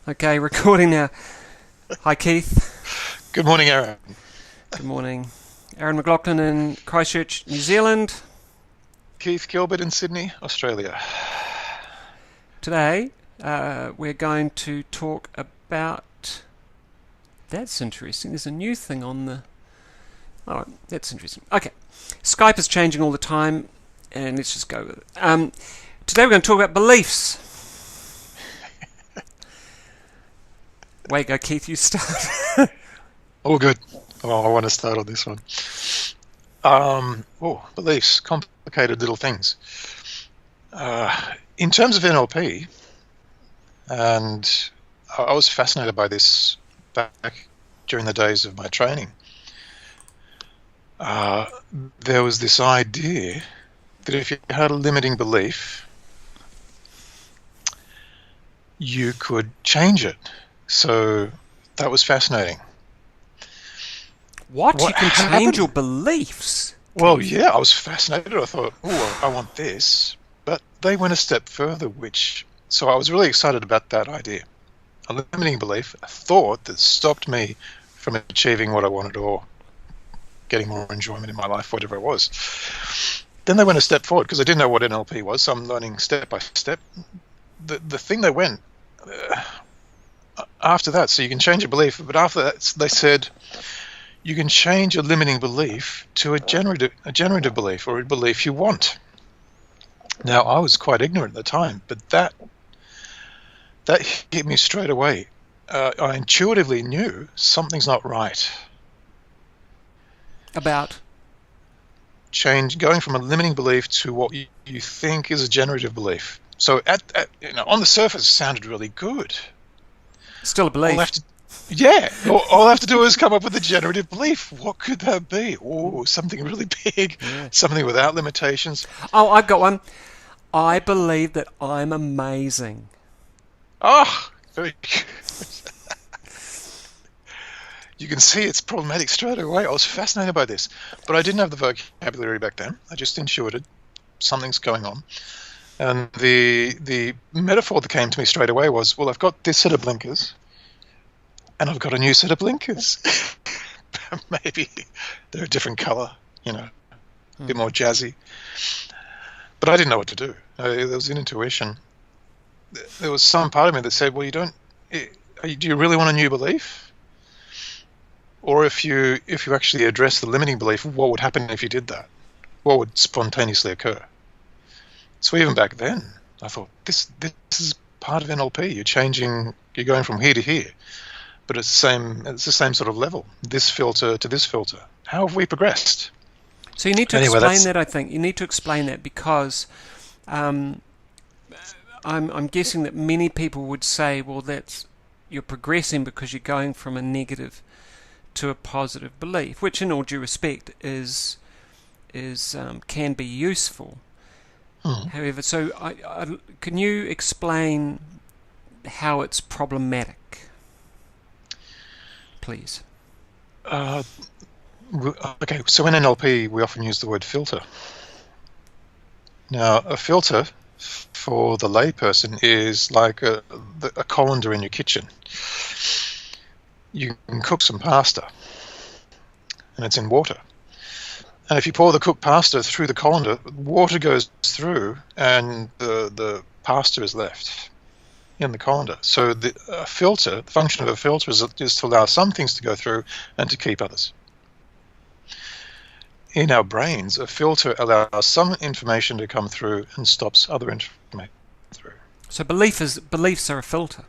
Okay, recording now. Hi, Keith. Good morning, Aaron. Good morning. Aaron McLaughlin in Christchurch, New Zealand. Keith Gilbert in Sydney, Australia. Today, we're going to talk about... That's interesting. There's a new thing on the... Oh, that's interesting. Okay. Skype is changing all the time, and let's just go with it. Today we're going to talk about beliefs. Way to go, Keith, you start. All good. Oh, I want to start on this one. Beliefs, complicated little things. In terms of NLP, and I was fascinated by this back during the days of my training. There was this idea that if you had a limiting belief, you could change it. So that was fascinating. What? You can happened? change your beliefs? Well, yeah, I was fascinated. I thought, I want this. But they went a step further, so I was really excited about that idea. A limiting belief, a thought that stopped me from achieving what I wanted or getting more enjoyment in my life, whatever it was. Then they went a step forward because I didn't know what NLP was, so I'm learning step by step. The thing they went... after that, so you can change a belief, but after that they said you can change a limiting belief to a generative belief, or a belief you want. Now, I was quite ignorant at the time, but that hit me straight away. I intuitively knew something's not right. About? Going from a limiting belief to what you think is a generative belief. So on the surface, it sounded really good. Still a belief. All I have to do is come up with a generative belief. What could that be? Oh, something really big, something without limitations. Oh, I've got one. I believe that I'm amazing. Oh, very good. You can see it's problematic straight away. I was fascinated by this, but I didn't have the vocabulary back then. I just intuited something's going on. And the metaphor that came to me straight away was, well, I've got this set of blinkers, and I've got a new set of blinkers. Maybe they're a different colour, a bit more jazzy. But I didn't know what to do. There was an intuition. There was some part of me that said, well, do you really want a new belief? Or if you actually address the limiting belief, what would happen if you did that? What would spontaneously occur? So even back then, I thought, this is part of NLP. You're going from here to here, but it's the same sort of level. This filter to this filter. How have we progressed? So you need to explain that. I think you need to explain that because I'm guessing that many people would say, well, you're progressing because you're going from a negative to a positive belief, which, in all due respect, can be useful. However, so can you explain how it's problematic, please? Okay, so in NLP we often use the word filter. Now, a filter for the layperson is like a colander in your kitchen. You can cook some pasta, and it's in water. And if you pour the cooked pasta through the colander, water goes through and the pasta is left in the colander. So the function of a filter is to allow some things to go through and to keep others. In our brains, a filter allows some information to come through and stops other information through. So beliefs are a filter.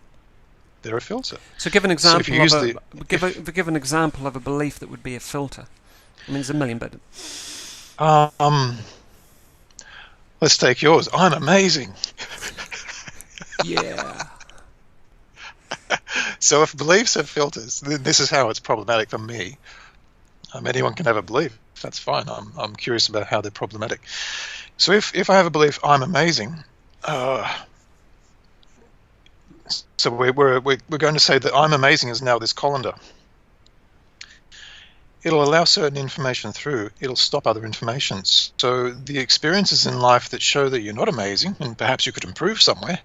They're a filter. So give an example give an example of a belief that would be a filter. I mean, there's a million, but... let's take yours. I'm amazing. Yeah. So if beliefs are filters, then this is how it's problematic for me. Anyone can have a belief. That's fine. I'm curious about how they're problematic. So if I have a belief, I'm amazing, so we're going to say that I'm amazing is now this colander. It'll allow certain information through. It'll stop other information. So the experiences in life that show that you're not amazing, and perhaps you could improve somewhere,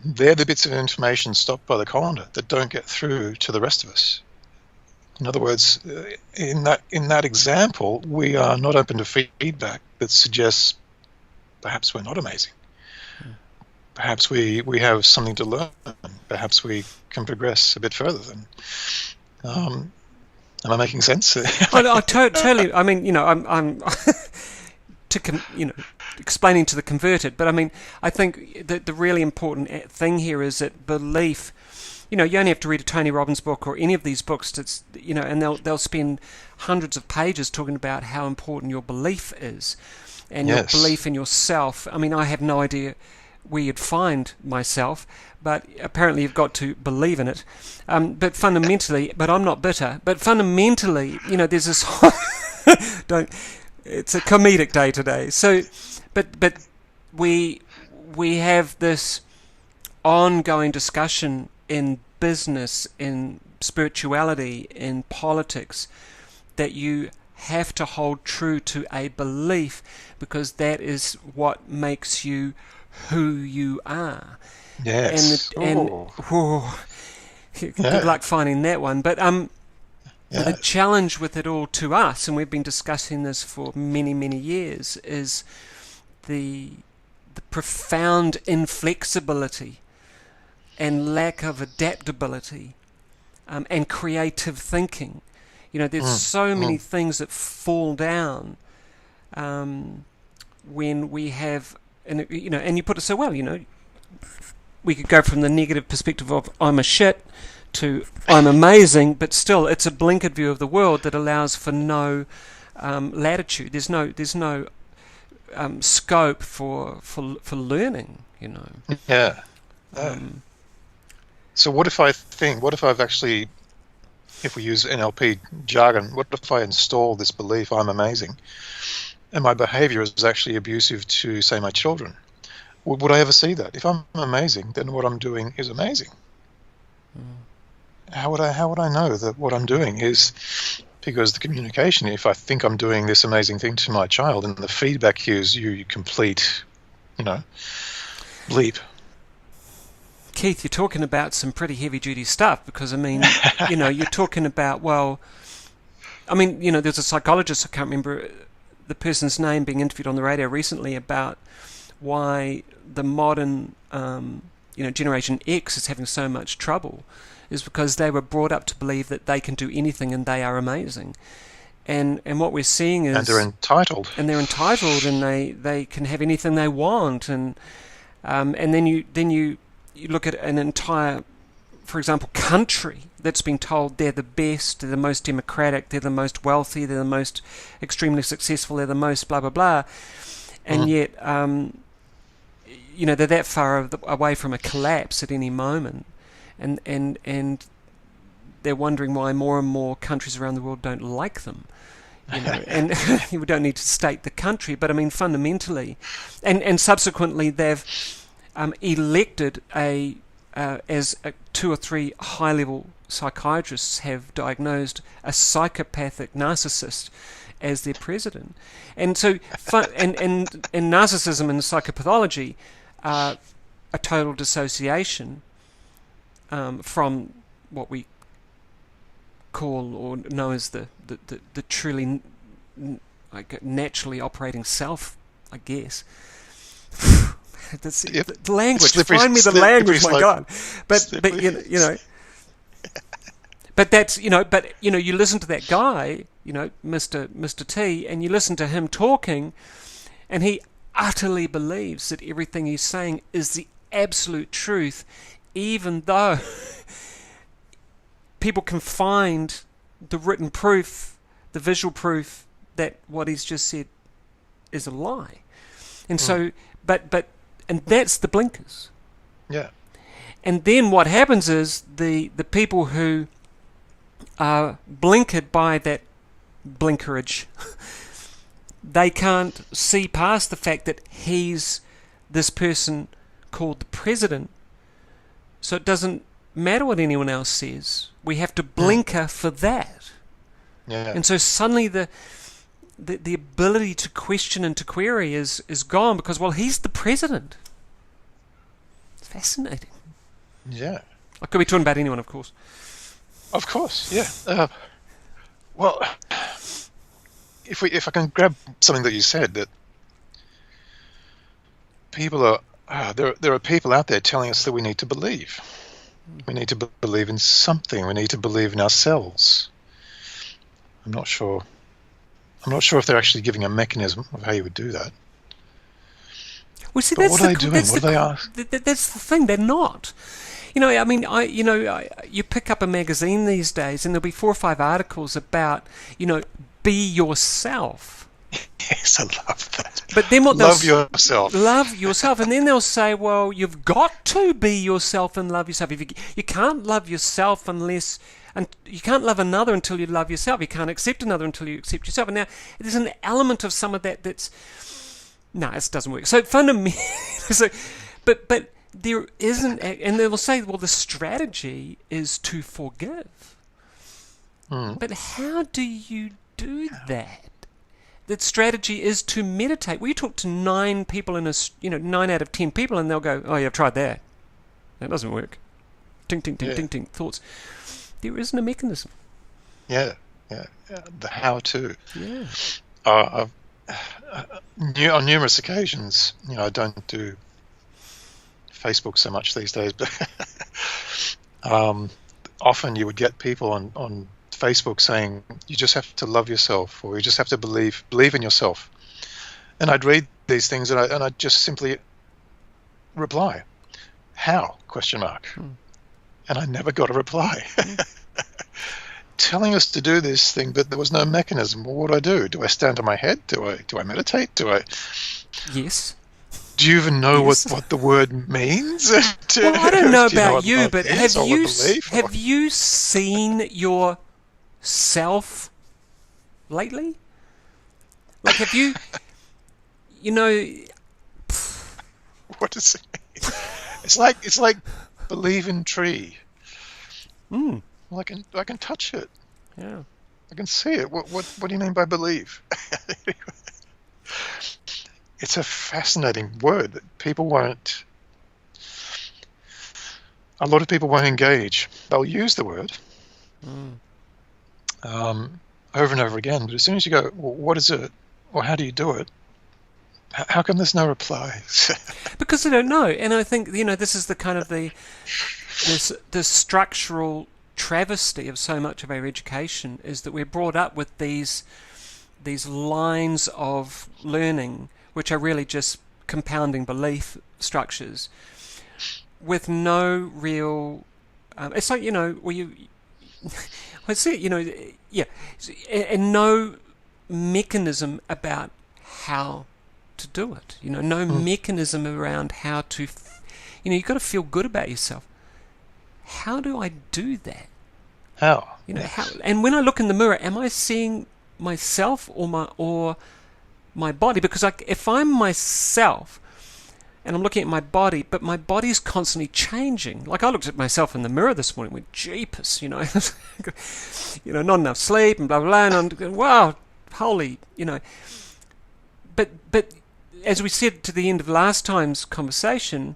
they're the bits of information stopped by the colander that don't get through to the rest of us. In other words, in that example, we are not open to feedback that suggests perhaps we're not amazing. Perhaps we have something to learn. Perhaps we can progress a bit further. Am I making sense? I totally. I mean, I'm explaining to the converted. But I mean, I think that the really important thing here is that belief. You only have to read a Tony Robbins book or any of these books and they'll spend hundreds of pages talking about how important your belief is and your belief in yourself. I mean, I have no idea where you'd find myself, but apparently you've got to believe in it. But fundamentally, but I'm not bitter, but fundamentally, there's this it's a comedic day today. So, but we have this ongoing discussion in business, in spirituality, in politics, that you have to hold true to a belief because that is what makes you who you are. Yes. Good luck finding that one. But the challenge with it all to us, and we've been discussing this for many, many years, is the profound inflexibility and lack of adaptability and creative thinking. There's so many things that fall down when we have, and you put it so well, we could go from the negative perspective of I'm a shit to I'm amazing, but still it's a blinkered view of the world that allows for no latitude. There's no scope for learning, Yeah. So what if I've actually, if we use NLP jargon, what if I install this belief I'm amazing and my behavior is actually abusive to, say, my children? Would I ever see that? If I'm amazing, then what I'm doing is amazing. How would I know that what I'm doing is, because the communication, if I think I'm doing this amazing thing to my child and the feedback cues you complete, bleep. Keith, you're talking about some pretty heavy-duty stuff because, I mean, you're talking about, there's a psychologist, I can't remember the person's name, being interviewed on the radio recently about why the modern, Generation X is having so much trouble is because they were brought up to believe that they can do anything and they are amazing. And what we're seeing is... And they're entitled. And they can have anything they want. And then you look at an entire, for example, country that's been told they're the best, they're the most democratic, they're the most wealthy, they're the most extremely successful, they're the most blah, blah, blah. And yet, they're that far away from a collapse at any moment. And they're wondering why more and more countries around the world don't like them. And we don't need to state the country, but I mean fundamentally, and subsequently they've elected as 2 or 3 high-level psychiatrists have diagnosed a psychopathic narcissist as their president, and so and narcissism and psychopathology are a total dissociation from what we call or know as the truly naturally operating self, I guess. The language. Find me the language, my God. But But that's you listen to that guy, Mr. T, and you listen to him talking, and he utterly believes that everything he's saying is the absolute truth, even though people can find the written proof, the visual proof that what he's just said is a lie. And so, and that's the blinkers. Yeah. And then what happens is the people who are blinkered by that blinkerage, they can't see past the fact that he's this person called the president. So it doesn't matter what anyone else says. We have to blinker for that. Yeah. And so suddenly the ability to question and to query is gone because, well, he's the president. It's fascinating. Yeah. I could be talking about anyone, of course. Of course, yeah. Well, if I can grab something that you said, that people are there are people out there telling us that we need to believe. We need to believe in something. We need to believe in ourselves. I'm not sure if they're actually giving a mechanism of how you would do that. Well, see, but what are they doing? What do they ask? That's the thing. They're not. I mean, you pick up a magazine these days, and there'll be 4 or 5 articles about, be yourself. Yes, I love that. But then what love yourself. Love yourself, and then they'll say, well, you've got to be yourself and love yourself. If you can't love yourself and you can't love another until you love yourself. You can't accept another until you accept yourself. And now there's an element of some of that's no, it doesn't work. So fundamentally, but there isn't, and they will say, well, the strategy is to forgive. But how do you do that? The strategy is to meditate. Well, you talk to 9 people 9 out of 10 people, and they'll go, "Oh, yeah, I've tried that. That doesn't work." Ting, ting, ting, ting, ting. Thoughts. There isn't a mechanism. Yeah. The how-to. Yeah. On numerous occasions, I don't do Facebook so much these days, but often you would get people on Facebook saying, you just have to love yourself, or you just have to believe in yourself. And I'd read these things and I'd just simply reply, how? ? And I never got a reply. Telling us to do this thing, but there was no mechanism. Well, what do? Do I stand on my head? Do I meditate? Yes. Do you even know what the word means? Well, I don't know about you, but have you seen yourself lately? Like, have you, What does it mean? It's like believe in tree. Well, I can touch it. Yeah. I can see it. What do you mean by believe? It's a fascinating word that a lot of people won't engage. They'll use the word over and over again, but as soon as you go, well, what is it? Or how do you do it? How come there's no replies? Because they don't know. And I think, this is the kind of the structural travesty of so much of our education, is that we're brought up with these lines of learning, which are really just compounding belief structures, with no real. It's like and no mechanism about how to do it. No mechanism around how to. You've got to feel good about yourself. How do I do that? How? How? And when I look in the mirror, am I seeing myself or my body? Because if I'm myself and I'm looking at my body, but my body's constantly changing. Like, I looked at myself in the mirror this morning with jeepers, not enough sleep and blah, blah, blah, and I'm going, wow, holy, But as we said to the end of last time's conversation.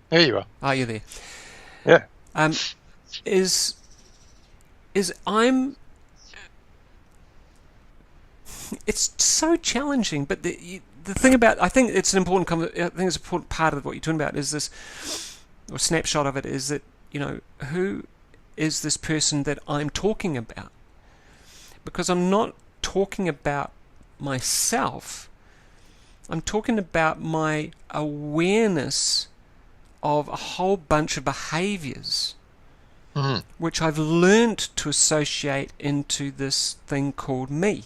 There you are. Are you there? Yeah. Is I'm. It's so challenging, but the thing about, I think it's an important. I think it's an important part of what you're talking about is this, or snapshot of it is that who is this person that I'm talking about? Because I'm not talking about myself. I'm talking about my awareness of a whole bunch of behaviors which I've learned to associate into this thing called me.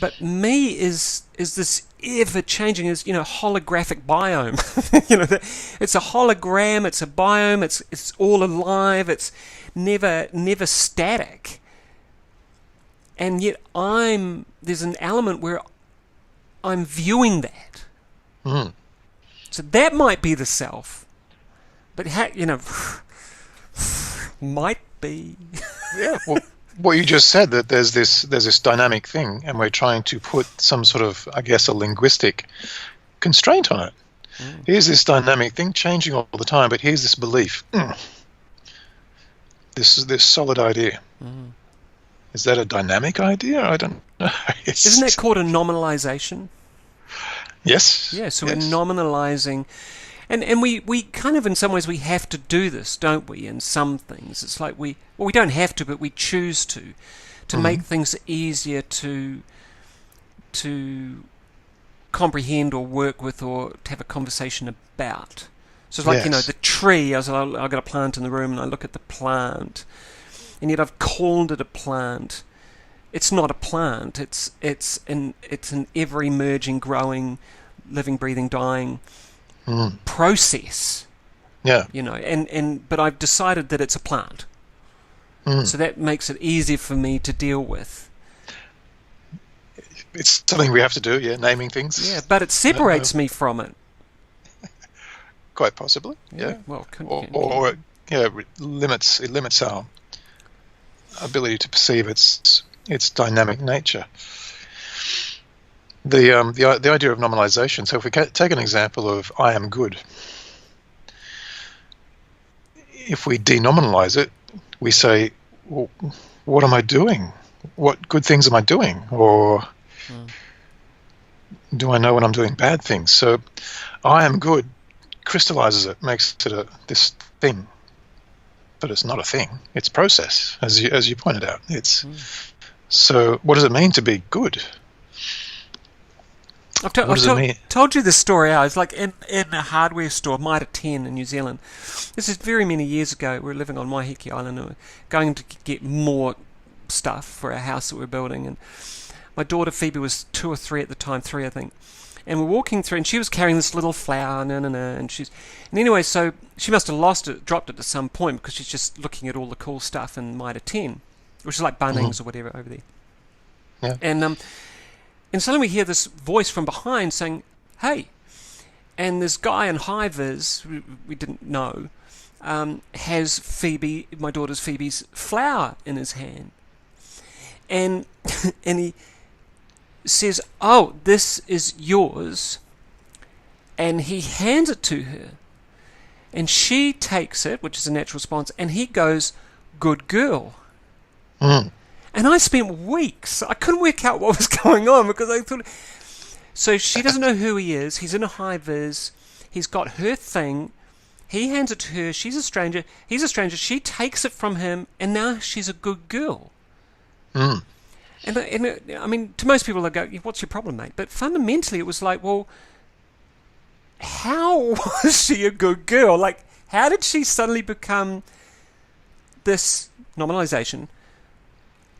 But me is this ever-changing, holographic biome. It's a hologram, it's a biome, it's all alive, it's never static. And yet there's an element where I'm viewing that. So that might be the self, but might be. Yeah, well, what you just said, that there's this dynamic thing, and we're trying to put some sort of, I guess, a linguistic constraint on it. Here's this dynamic thing changing all the time, but here's this belief, this solid idea. Is that a dynamic idea? I don't know. Isn't that called a nominalization? Yes. Yeah, so we're nominalizing. And we kind of, in some ways, we have to do this, don't we, in some things. It's like we don't have to, but we choose to make things easier to comprehend or work with or to have a conversation about. So it's like, the tree, I've got a plant in the room and I look at the plant, and yet I've called it a plant. It's not a plant. It's an ever-emerging, growing, living, breathing, dying process. Yeah. But I've decided that it's a plant. So that makes it easier for me to deal with. It's something we have to do, naming things. Yeah, but it separates me from it. Quite possibly, yeah. Well, it limits our ability to perceive its dynamic nature. The idea of nominalization. So if we take an example of I am good, if we denominalize it, we say, well, what am I doing? What good things am I doing? Or do I know when I'm doing bad things? So I am good crystallizes it, makes it this thing. But it's not a thing. It's process, as you pointed out. So what does it mean to be good? I've told you this story. I was like in a hardware store, Mitre 10 in New Zealand. This is very many years ago. We were living on Waiheke Island and we were going to get more stuff for our house that we're building. And my daughter Phoebe was 2 or 3 at the time, 3 I think. And we're walking through, and she was carrying this little flower, and anyway, so she must have dropped it at some point because she's just looking at all the cool stuff in Mitre 10, which is like Bunnings or whatever over there. Yeah. And suddenly we hear this voice from behind saying, "Hey!" And this guy in high vis, we didn't know, has Phoebe, my daughter's Phoebe's flower in his hand, and he says, "Oh, this is yours," and he hands it to her, and she takes it, which is a natural response, and he goes, "Good girl." And I spent weeks, I couldn't work out what was going on because I thought, so she doesn't know who he is, he's in a high vis, he's got her thing, he hands it to her, she's a stranger, he's a stranger, she takes it from him, and now she's a good girl. And I mean, to most people, they go, "What's your problem, mate?" But fundamentally, it was like, well, how was she a good girl? Like, how did she suddenly become this nominalization,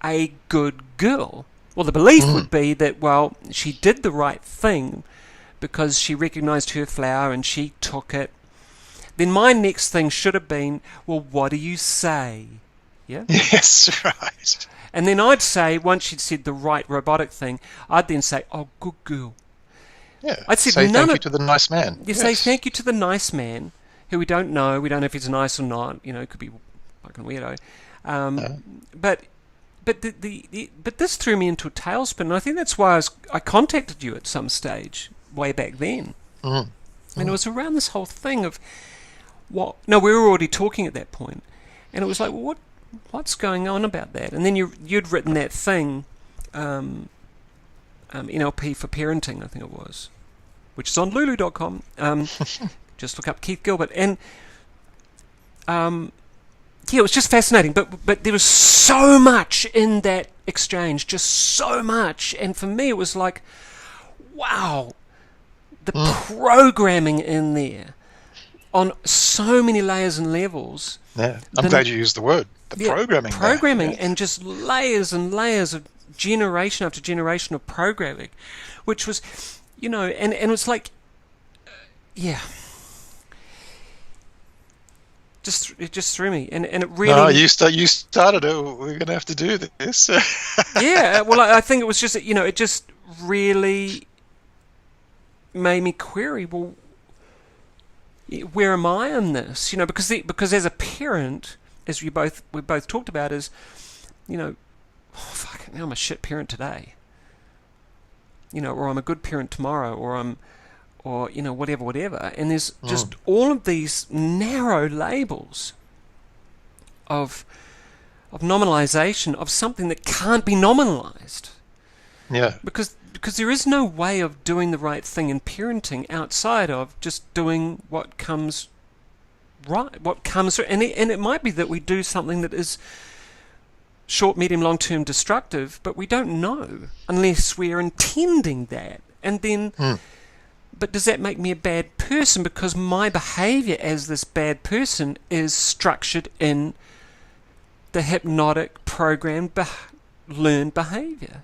a good girl? Well, the belief would be that, well, she did the right thing because she recognized her flower and she took it. Then my next thing should have been, well, what do you say? Yeah? Yes, right. And then I'd say, once she'd said the right robotic thing, I'd then say, "Oh, good girl." Yeah. I'd say thank you to the nice man. You say thank you to the nice man, who we don't know. We don't know if he's nice or not. It could be fucking weirdo. But this threw me into a tailspin, and I think that's why I contacted you at some stage way back then. And it was around this whole thing of what. No, we were already talking at that point, and it was like, well, what's going on about that? And then you'd written that thing, NLP for parenting, I think it was, which is on lulu.com. Just look up Keith Gilbert. And it was just fascinating. But there was so much in that exchange, just so much. And for me, it was like, wow, the programming in there on so many layers and levels. Yeah, I'm glad you used the word. Programming and just layers and layers of generation after generation of programming, which was, and it was like, it just threw me, and it really. No, you started it. We're going to have to do this. Yeah, well, I think it was just, it just really made me query, well, where am I in this? Because as a parent, as we both talked about, is, oh, fuck it, now I'm a shit parent today. Or I'm a good parent tomorrow, or whatever. And there's just all of these narrow labels of nominalization of something that can't be nominalized. Yeah. Because there is no way of doing the right thing in parenting outside of just doing what comes right, and it might be that we do something that is short, medium, long-term destructive, but we don't know unless we're intending that. And then, but does that make me a bad person because my behavior as this bad person is structured in the hypnotic programmed learned behavior?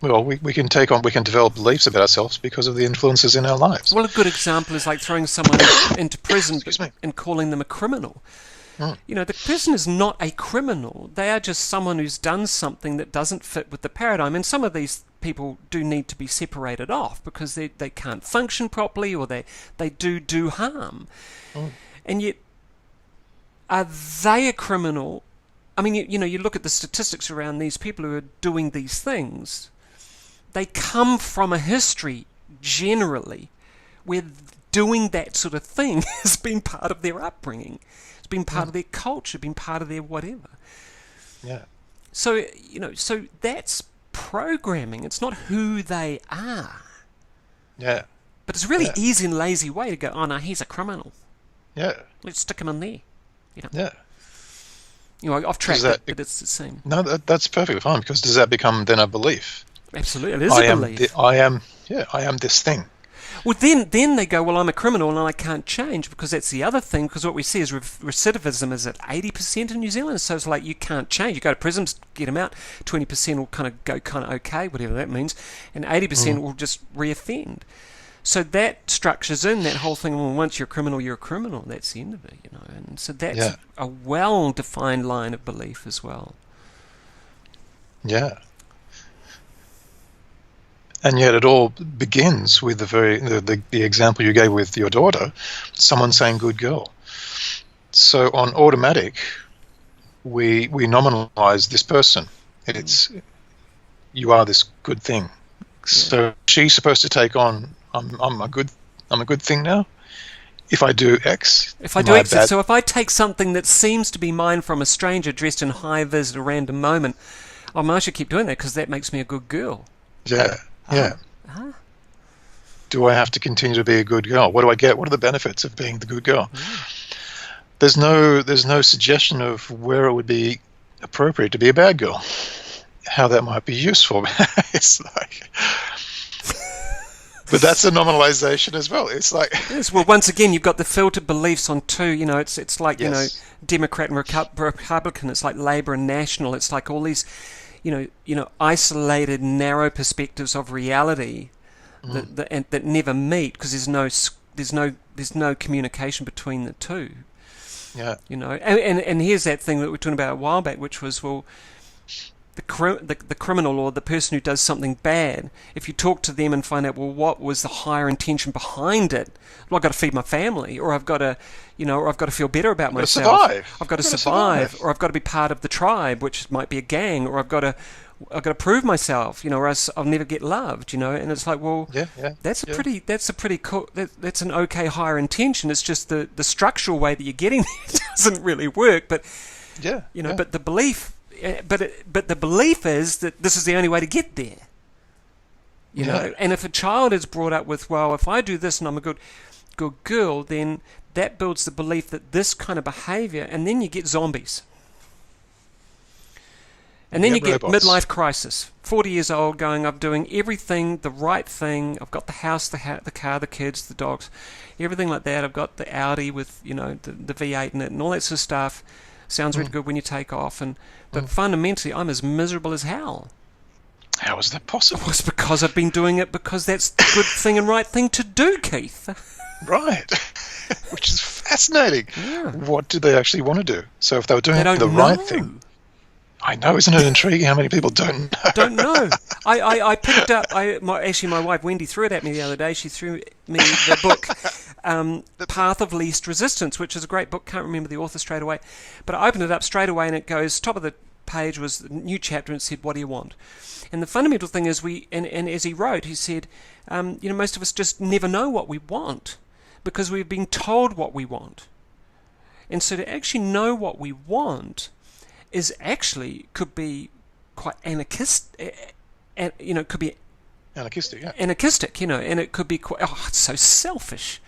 Well, we can develop beliefs about ourselves because of the influences in our lives. Well, a good example is like throwing someone into prison and calling them a criminal. The person is not a criminal. They are just someone who's done something that doesn't fit with the paradigm. And some of these people do need to be separated off because they can't function properly, or they do harm. And yet, are they a criminal? I mean, you look at the statistics around these people who are doing these things. They come from a history, generally, where doing that sort of thing has been part of their upbringing. It's been part of their culture, been part of their whatever. Yeah. So, so that's programming. It's not who they are. Yeah. But it's a really easy and lazy way to go, oh, no, he's a criminal. Yeah. Let's stick him in there. Yeah. Off track, but it's the same. No, that's perfectly fine, because does that become then a belief? Absolutely, it is a belief. I am this thing. Well, then they go, well, I'm a criminal and I can't change, because that's the other thing, because what we see is recidivism is at 80% in New Zealand, so it's like you can't change. You go to prison, get them out, 20% will kind of go kind of okay, whatever that means, and 80% will just re-offend. So that structures in that whole thing, well, once you're a criminal, that's the end of it, and so that's a well-defined line of belief as well. Yeah. And yet it all begins with the example you gave with your daughter, someone saying good girl. So on automatic, we nominalize this person. It's you are this good thing. So she's supposed to take on I'm a good thing now. If I do X, so if I take something that seems to be mine from a stranger dressed in high vis at a random moment, I should keep doing that because that makes me a good girl. Yeah. Yeah. Do I have to continue to be a good girl? What do I get? What are the benefits of being the good girl? There's no suggestion of where it would be appropriate to be a bad girl. How that might be useful. It's like, but that's a normalization as well. It's like, yes. Well, once again, you've got the filtered beliefs on two. It's like Democrat and Republican. It's like Labor and National. It's like all these. Isolated, narrow perspectives of reality that never meet because there's no communication between the two. Yeah. And here's that thing that we were talking about a while back, which was, well, the criminal or the person who does something bad, if you talk to them and find out, well, what was the higher intention behind it? Well, I've got to feed my family, or I've got to, or I've got to feel better about myself. I've got to survive, or I've got to be part of the tribe, which might be a gang, or I've got to prove myself, or else I'll never get loved, And it's like, well, that's a pretty cool. That's an okay higher intention. It's just the structural way that you're getting there doesn't really work. But but the belief. But the belief is that this is the only way to get there. And if a child is brought up with, well, if I do this and I'm a good girl, then that builds the belief that this kind of behavior, and then you get zombies. And then you get robots. Midlife crisis. 40 years old, going, I'm doing everything, the right thing. I've got the house, the car, the kids, the dogs, everything like that. I've got the Audi with, the V8 in it and all that sort of stuff. Sounds really good when you take off, but fundamentally, I'm as miserable as hell. How is that possible? Well, it's because I've been doing it because that's the good thing and right thing to do, Keith. Right. Which is fascinating. Yeah. What do they actually want to do? So if they were doing the right thing... I know, isn't it intriguing how many people don't know? Don't know. I picked up... my wife, Wendy, threw it at me the other day. She threw me the book Path of Least Resistance, which is a great book. Can't remember the author straight away, but I opened it up straight away and it goes, top of the page was a new chapter and it said, what do you want? And the fundamental thing is and as he wrote, he said, most of us just never know what we want because we've been told what we want. And so to actually know what we want is actually could be quite anarchistic, and could be anarchistic, yeah. Anarchistic, and it could be quite, it's so selfish.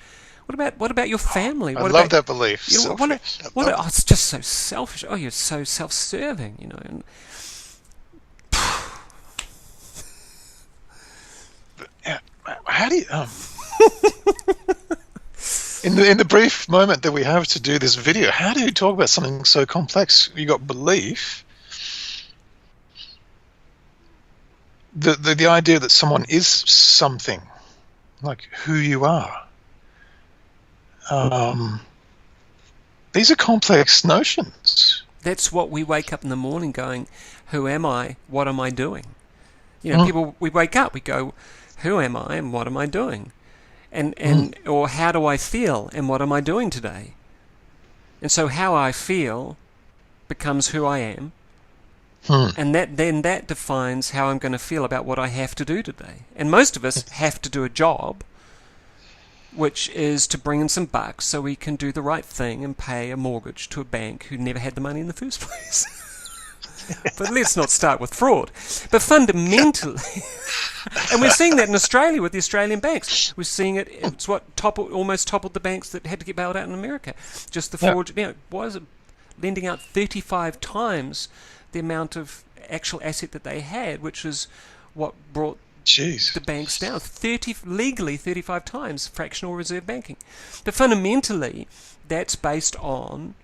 What about your family? I love that belief. It's just so selfish. Oh, you're so self-serving, And, how do you in the brief moment that we have to do this video, how do you talk about something so complex? You got belief, the idea that someone is something, like who you are. These are complex notions. That's what we wake up in the morning going, who am I? What am I doing? People, we wake up, we go, who am I and what am I doing? Or how do I feel and what am I doing today? And so how I feel becomes who I am. And that defines how I'm going to feel about what I have to do today. And most of us have to do a job, which is to bring in some bucks so we can do the right thing and pay a mortgage to a bank who never had the money in the first place. But let's not start with fraud. But fundamentally, and we're seeing that in Australia with the Australian banks. We're seeing it. It's what almost toppled the banks that had to get bailed out in America. Just the fraud. Why is it lending out 35 times the amount of actual asset that they had, which is what brought the banks down. Legally 35 times fractional reserve banking. But fundamentally, that's based on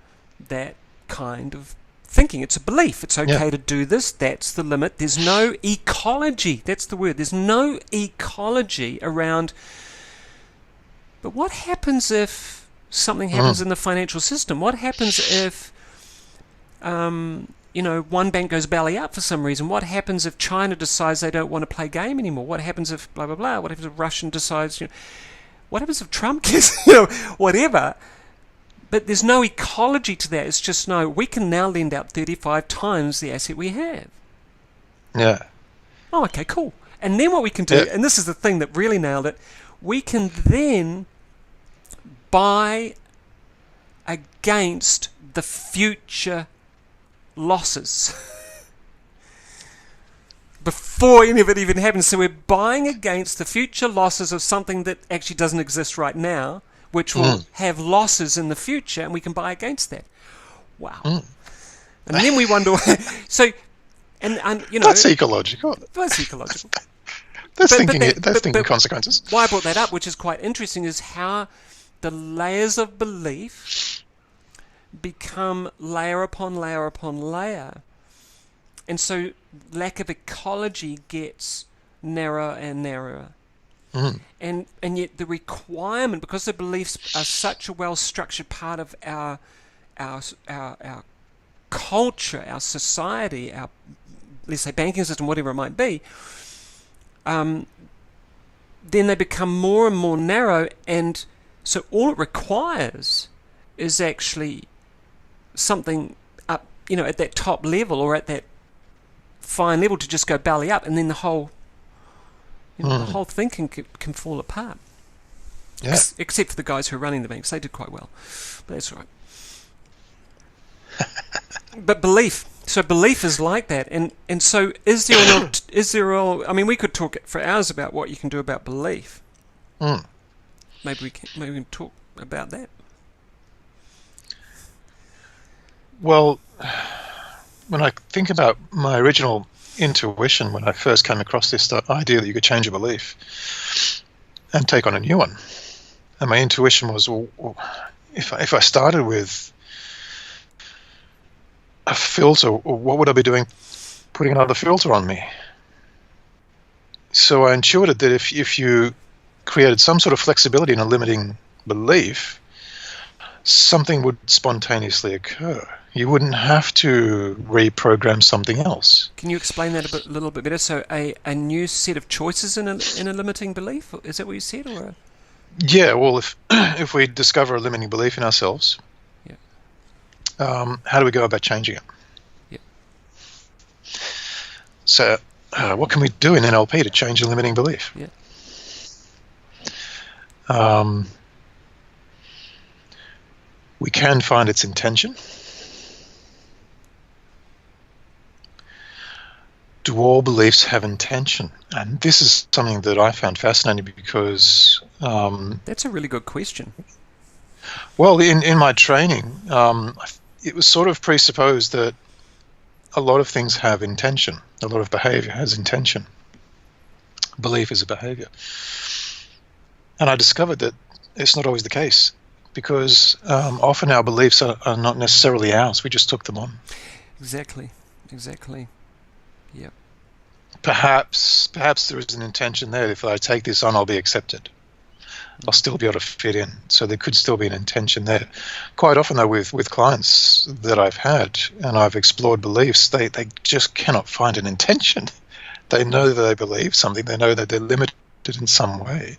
that kind of thinking. It's a belief. It's okay to do this. That's the limit. There's no ecology. That's the word. There's no ecology around. But what happens if something happens in the financial system? What happens if one bank goes belly up for some reason? What happens if China decides they don't want to play game anymore? What happens if blah, blah, blah? What happens if Russian decides, what happens if Trump gets, whatever? But there's no ecology to that. It's just we can now lend out 35 times the asset we have. Yeah. Oh, okay, cool. And then what we can do, and this is the thing that really nailed it, we can then buy against the future losses before any of it even happens. So we're buying against the future losses of something that actually doesn't exist right now, which will have losses in the future, and we can buy against that. Wow. And then we wonder so that's ecological. That's ecological. That's thinking consequences. Why I brought that up, which is quite interesting, is how the layers of belief become layer upon layer upon layer. And so lack of ecology gets narrower and narrower. And yet the requirement, because the beliefs are such a well-structured part of our culture, our society, our, let's say, banking system, whatever it might be, then they become more and more narrow, and so all it requires is actually something up, at that top level or at that fine level to just go belly up, and then the whole the whole thing can fall apart. Yeah. Except for the guys who are running the banks. They did quite well. But that's all right. But belief. So belief is like that. And so is there I mean, we could talk for hours about what you can do about belief. Maybe we can talk about that. Well, when I think about my original intuition when I first came across this idea that you could change a belief and take on a new one, and my intuition was, well, if I started with a filter, what would I be doing putting another filter on me? So I intuited that if you created some sort of flexibility in a limiting belief, something would spontaneously occur. You wouldn't have to reprogram something else. Can you explain that a little bit better? So a new set of choices in a limiting belief? Is that what you said? Or Yeah, well, if if we discover a limiting belief in ourselves, Yeah. how do we go about changing it? Yeah. So, what can we do in NLP to change a limiting belief? Yeah. We can find its intention. Do all beliefs have intention? And this is something that I found fascinating because... that's a really good question. Well, in my training, it was sort of presupposed that a lot of things have intention. A lot of behavior has intention. Belief is a behavior. And I discovered that it's not always the case, because often our beliefs are not necessarily ours. We just took them on. Exactly. Yep. Perhaps there is an intention there. If I take this on, I'll be accepted. I'll still be able to fit in. So there could still be an intention there. Quite often, though, with clients that I've had and I've explored beliefs, they just cannot find an intention. They know that they believe something. They know that they're limited in some way.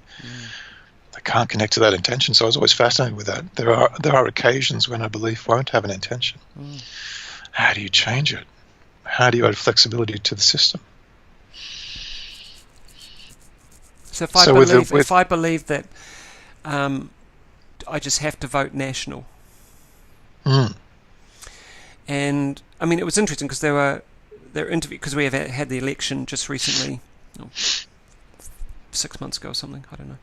They can't connect to that intention. So I was always fascinated with that. There are occasions when a belief won't have an intention. How do you change it? How do you add flexibility to the system? So if I believe that I just have to vote National, and I mean it was interesting because there were interviews, because we have had the election just recently, 6 months ago or something, I don't know,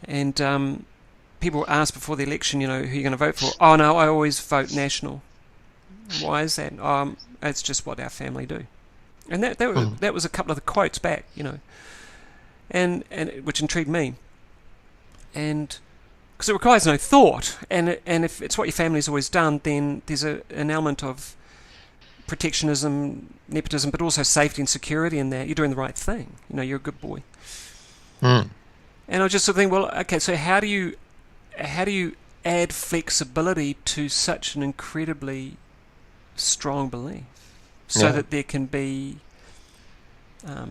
and people were asked before the election, who you're going to vote for. Oh no, I always vote National. Why is that? It's just what our family do, and that was a couple of the quotes back, and which intrigued me, and because it requires no thought, and if it's what your family's always done, then there's an element of protectionism, nepotism, but also safety and security in that. You're doing the right thing, you're a good boy. And I was just sort of thinking, well, okay, so how do you add flexibility to such an incredibly strong belief so that there can be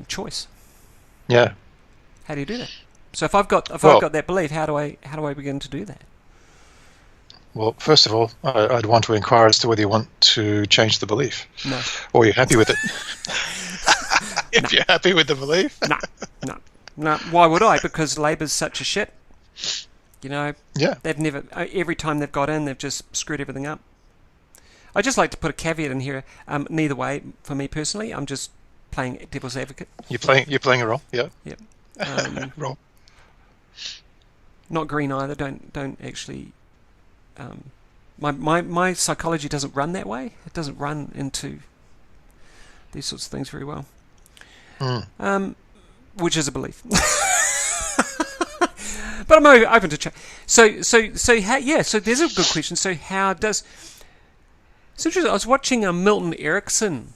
choice? Yeah. How do you do that? So if I've got that belief, how do I begin to do that? Well, first of all, I'd want to inquire as to whether you want to change the belief. No. Or you're happy with it. If you're happy with the belief. No. Why would I? Because Labor's such a shit. Yeah. They've never. Every time they've got in, they've just screwed everything up. I just like to put a caveat in here. Neither way, for me personally, I'm just playing devil's advocate. You're playing a role. Yeah. Yep. Role. Not green either. Don't actually. My psychology doesn't run that way. It doesn't run into these sorts of things very well. Which is a belief. But I'm open to change. So there's a good question. So how does... It's interesting. I was watching Milton Erickson,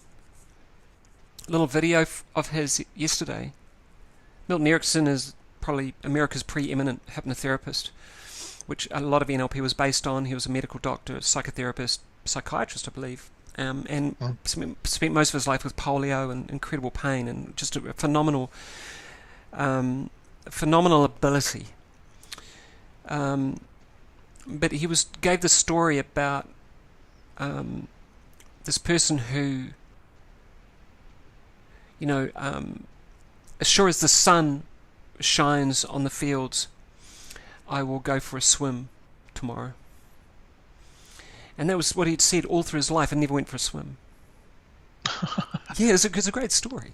a little video of his yesterday. Milton Erickson is probably America's preeminent hypnotherapist, which a lot of NLP was based on. He was a medical doctor, psychotherapist, psychiatrist, I believe, and spent most of his life with polio and incredible pain, and just a phenomenal ability. But he gave this story about this person who, as sure as the sun shines on the fields, I will go for a swim tomorrow. And that was what he'd said all through his life, and never went for a swim. Yeah, it's a great story.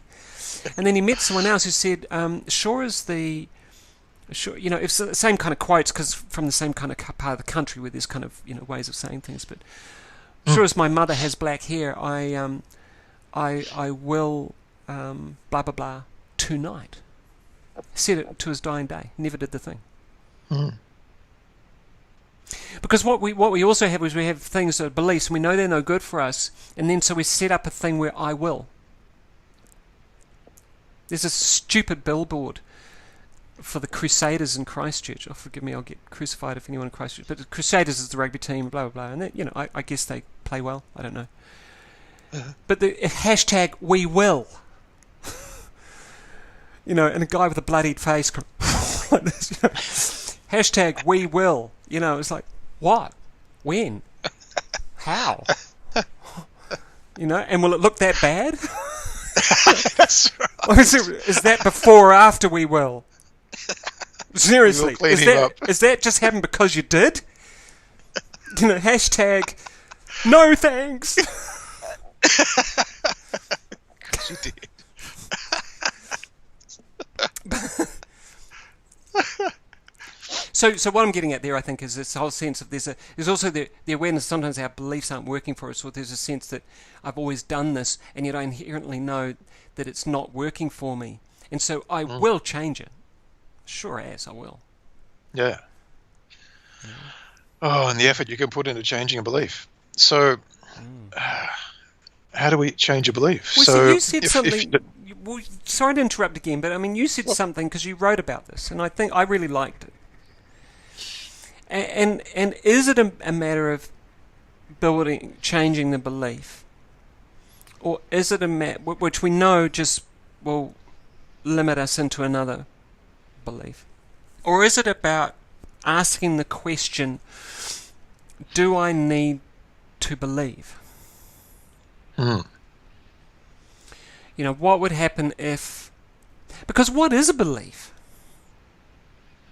And then he met someone else who said, it's the same kind of quotes, because from the same kind of part of the country where there's kind of ways of saying things. But sure as my mother has black hair, I will blah blah blah tonight. Said it to his dying day. Never did the thing. Because what we also have is we have things that are beliefs, and we know they're no good for us, and then so we set up a thing where I will. There's a stupid billboard for the Crusaders in Christchurch. Oh, forgive me, I'll get crucified if anyone in Christchurch. But the Crusaders is the rugby team, blah blah blah, and that, I guess they play well. I don't know. But the hashtag we will. And a guy with a bloodied face. like this, hashtag we will. It's like, what? When? How? And will it look that bad? That's right. Or is that before or after we will? Seriously, is that just happened because you did? Hashtag no thanks. You did. So what I'm getting at there, I think, is this whole sense of there's also the awareness sometimes our beliefs aren't working for us, or there's a sense that I've always done this, and yet I inherently know that it's not working for me, and so I will change it. Sure as I will. Yeah. Oh, and the effort you can put into changing a belief. So, how do we change a belief? Well, so you said something. Sorry to interrupt again, but I mean, you said something because you wrote about this, and I think I really liked it. And is it a matter of changing the belief, or is it a matter which we know just will limit us into another belief, or is it about asking the question, do I need to believe? What would happen if... Because what is a belief?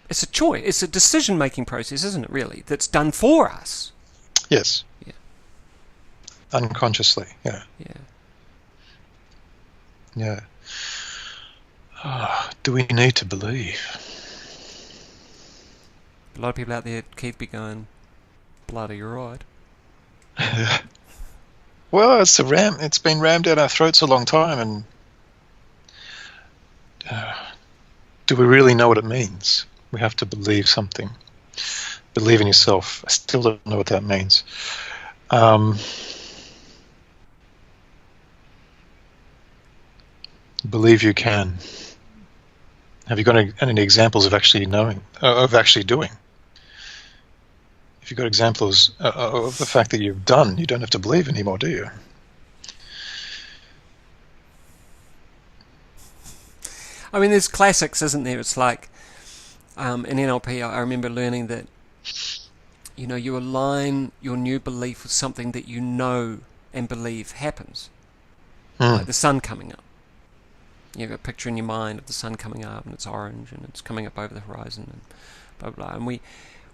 It's a choice. It's a decision-making process, isn't it, really? That's done for us. Yes. Yeah. Unconsciously, yeah. Yeah. Yeah. Do we need to believe? A lot of people out there, Keith, be going, bloody right. Well, it's been rammed down our throats a long time, and do we really know what it means? We have to believe something. Believe in yourself. I still don't know what that means. Believe you can. Have you got any examples of actually knowing, of actually doing? If you've got examples of the fact that you've done, you don't have to believe anymore, do you? I mean, there's classics, isn't there? It's like in NLP, I remember learning that, you align your new belief with something that you know and believe happens. Like the sun coming up. You have a picture in your mind of the sun coming up, and it's orange, and it's coming up over the horizon, and blah, blah, blah. And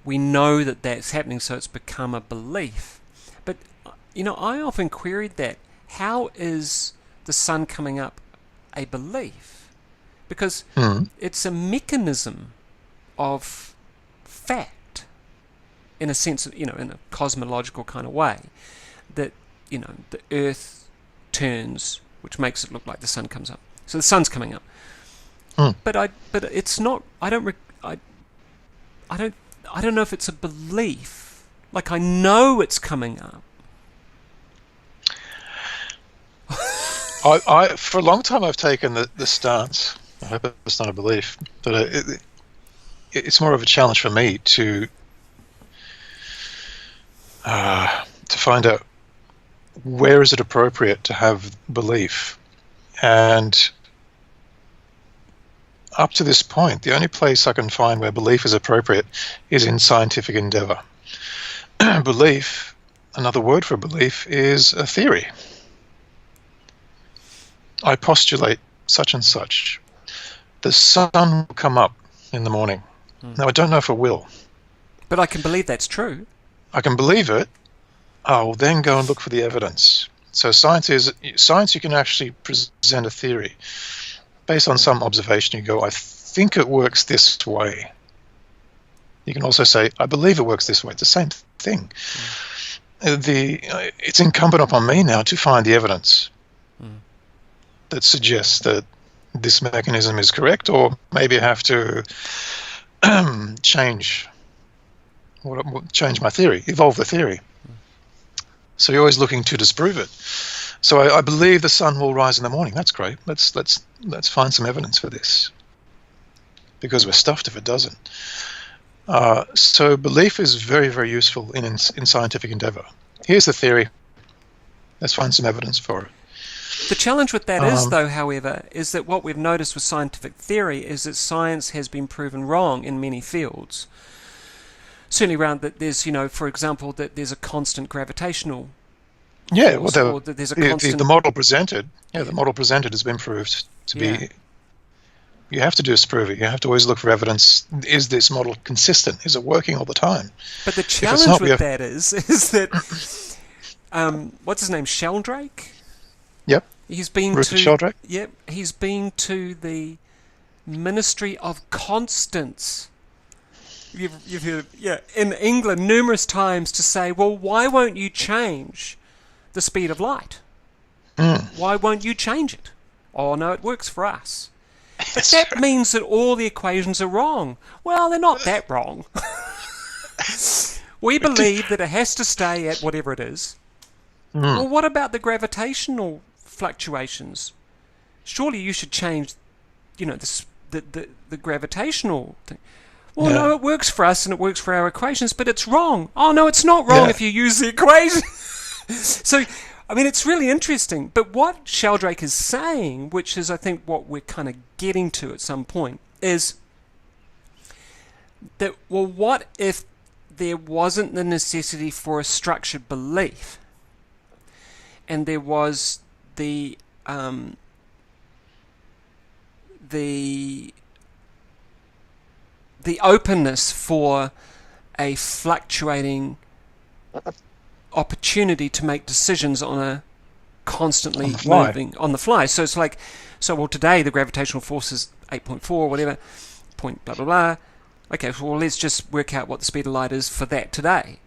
we know that that's happening, so it's become a belief. But, I often queried that. How is the sun coming up a belief? Because it's a mechanism of fact, in a sense, in a cosmological kind of way, that, the earth turns, which makes it look like the sun comes up. So the sun's coming up. But it's not, I don't know if it's a belief. Like, I know it's coming up. I for a long time I've taken the stance, I hope it's not a belief, but it's more of a challenge for me to find out where is it appropriate to have belief. And up to this point, the only place I can find where belief is appropriate is in scientific endeavour. Belief, another word for belief, is a theory. I postulate such and such. The sun will come up in the morning. Now, I don't know if it will. But I can believe that's true. I can believe it. I will then go and look for the evidence. So science, you can actually present a theory. Based on some observation, you go, I think it works this way. You can also say, I believe it works this way. It's the same thing. It's incumbent upon me now to find the evidence that suggests that this mechanism is correct, or maybe I have to change my theory, evolve the theory. So you're always looking to disprove it. So I believe the sun will rise in the morning. That's great. Let's find some evidence for this, because we're stuffed if it doesn't. So belief is very, very useful in scientific endeavour. Here's the theory. Let's find some evidence for it. The challenge with that is, though, however, is that what we've noticed with scientific theory is that science has been proven wrong in many fields. Certainly around that there's, for example, that there's a constant gravitational force, or that there's a constant... The model presented, the model presented has been proved to be... You have to disprove it. You have to always look for evidence. Is this model consistent? Is it working all the time? But the challenge with that is that... what's his name? Sheldrake? Yep. He's been Rupert Sheldrake? Yep. He's been to the Ministry of Constants. You've heard in England numerous times to say, well, why won't you change the speed of light? Why won't you change it? Oh, no, it works for us. But that means that all the equations are wrong. Well, they're not that wrong. We believe that it has to stay at whatever it is. Well, what about the gravitational fluctuations? Surely you should change, the gravitational thing. Well, no, it works for us and it works for our equations, but it's wrong. Oh, no, it's not wrong if you use the equation. So, I mean, it's really interesting. But what Sheldrake is saying, which is, I think, what we're kind of getting to at some point, is that, well, what if there wasn't the necessity for a structured belief, and there was the openness for a fluctuating opportunity to make decisions on a constantly moving on the fly. So it's like, today the gravitational force is 8.4 or whatever, point blah blah blah. Okay, well, let's just work out what the speed of light is for that today.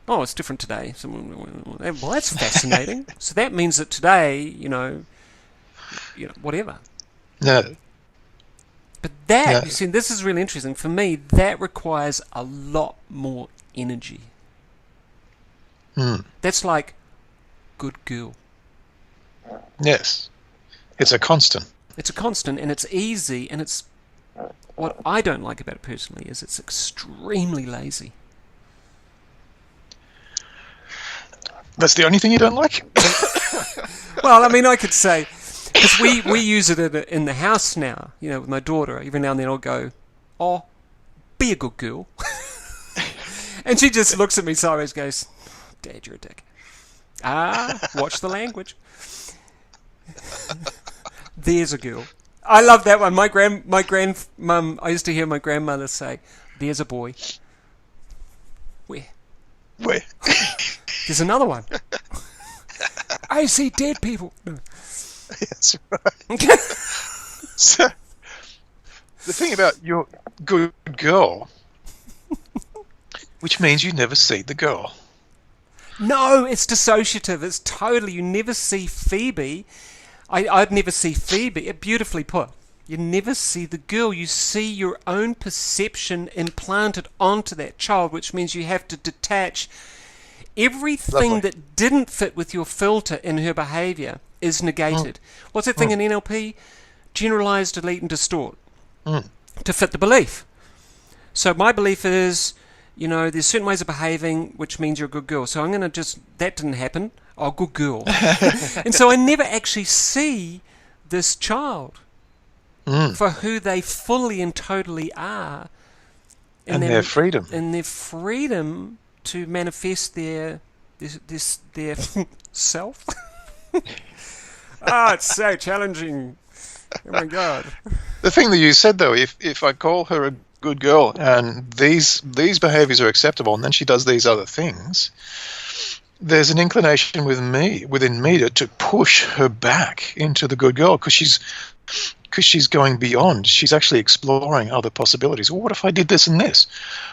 Oh, it's different today. So, well, that's fascinating. So that means that today, whatever. No. But that, you see, this is really interesting. For me, that requires a lot more energy. That's like good girl. Yes. It's a constant. It's a constant, and it's easy, and it's... What I don't like about it personally is it's extremely lazy. That's the only thing you don't like? Well, I mean, I could say... Because we use it in the house now, with my daughter. Every now and then I'll go, oh, be a good girl. And she just looks at me sideways and goes, Dad, you're a dick. Watch the language. There's a girl. I love that one. My grandmum, I used to hear my grandmother say, there's a boy. Where? There's another one. I see dead people. No. That's right. So, the thing about your good girl, which means you never see the girl. No, it's dissociative. It's totally, you never see Phoebe. I'd never see Phoebe. Beautifully put. You never see the girl. You see your own perception implanted onto that child, which means you have to detach everything that didn't fit with your filter in her behavior is negated. What's that thing in NLP? Generalize, delete, and distort to fit the belief. So my belief is, there's certain ways of behaving, which means you're a good girl. So I'm going to that didn't happen. Oh, good girl. And so I never actually see this child for who they fully and totally are. And their freedom. And their freedom to manifest their self. It's so challenging. Oh my God. The thing that you said, though, if I call her a good girl and these behaviors are acceptable, and then she does these other things, there's an inclination within me to push her back into the good girl because she's going beyond. She's actually exploring other possibilities. Well, what if I did this and this,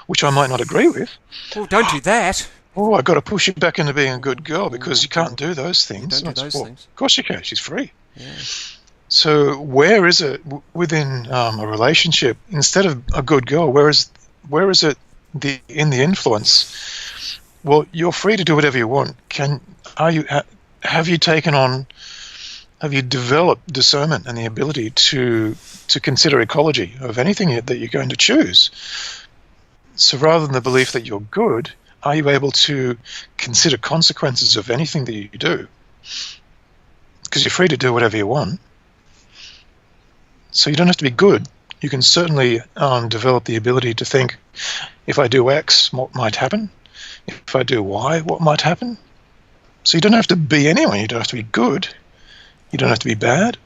which I might not agree with? Well, don't do that. Oh, I've got to push you back into being a good girl because you can't do those things. Don't do those things. Of course you can. She's free. Yeah. So where is it within a relationship, instead of a good girl, where is it in the influence? Well, you're free to do whatever you want. Have you developed discernment and the ability to consider ecology of anything that you're going to choose? So rather than the belief that you're good, are you able to consider consequences of anything that you do? because you're free to do whatever you want. So you don't have to be good. You can certainly develop the ability to think, if I do X, what might happen? If I do Y, what might happen? So you don't have to be anyone. You don't have to be good. You don't have to be bad.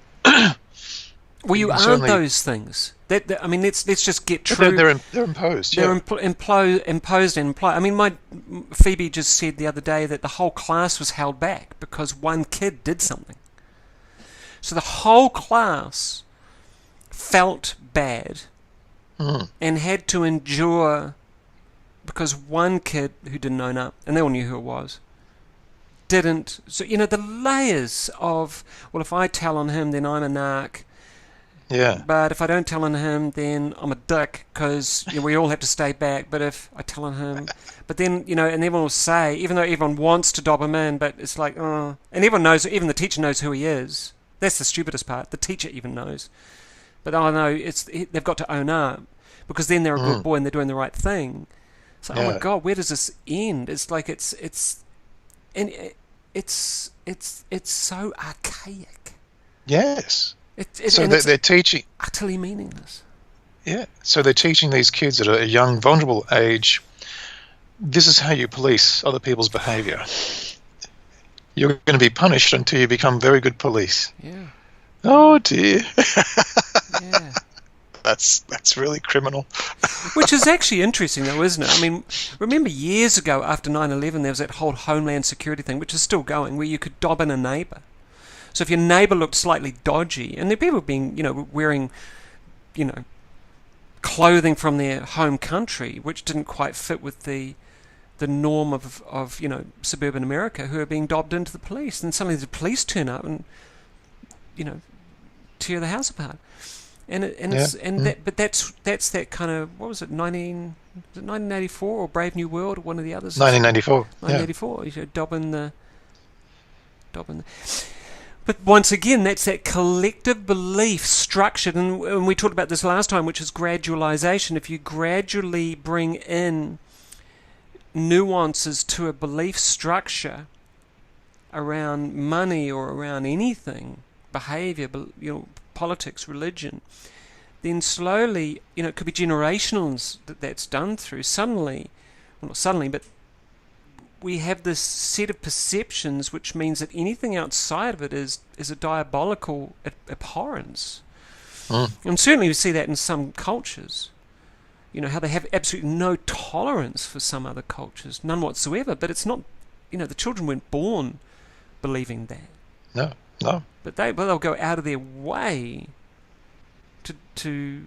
Well, you aren't those things. I mean, let's just get true. They're imposed. They're imposed and implied. I mean, Phoebe just said the other day that the whole class was held back because one kid did something. So the whole class felt bad and had to endure because one kid who didn't own up, and they all knew who it was, didn't. So, the layers of, well, if I tell on him, then I'm a narc. Yeah. But if I don't tell on him, then I'm a dick because we all have to stay back. But if I tell on him, but then, and everyone will say, even though everyone wants to dob him in, but it's like, oh. And everyone knows, even the teacher knows who he is. That's the stupidest part. The teacher even knows. But I know they've got to own up because then they're a good boy and they're doing the right thing. So, oh my God, where does this end? It's like it's so archaic. Yes. So they're teaching utterly meaningless. Yeah. So they're teaching these kids at a young, vulnerable age. This is how you police other people's behaviour. You're going to be punished until you become very good police. Yeah. Oh dear. Yeah. That's really criminal. Which is actually interesting, though, isn't it? I mean, remember years ago after 9/11, there was that whole Homeland Security thing, which is still going, where you could dob in a neighbour. So if your neighbour looked slightly dodgy, and there are people being, wearing, clothing from their home country, which didn't quite fit with the norm of suburban America, who are being dobbed into the police, and suddenly the police turn up and tear the house apart. But that's that kind of, what was it, 1984 or Brave New World or one of the others? 1984. 1984. Yeah. Dobbing the. But once again, that's that collective belief structured, and we talked about this last time, which is gradualization. If you gradually bring in nuances to a belief structure around money or around anything, behavior, politics, religion, then slowly, it could be generational that's done through. Suddenly, well, not suddenly, but we have this set of perceptions, which means that anything outside of it is a diabolical abhorrence. And certainly we see that in some cultures. How they have absolutely no tolerance for some other cultures, none whatsoever. But it's not, the children weren't born believing that. No. But they'll go out of their way to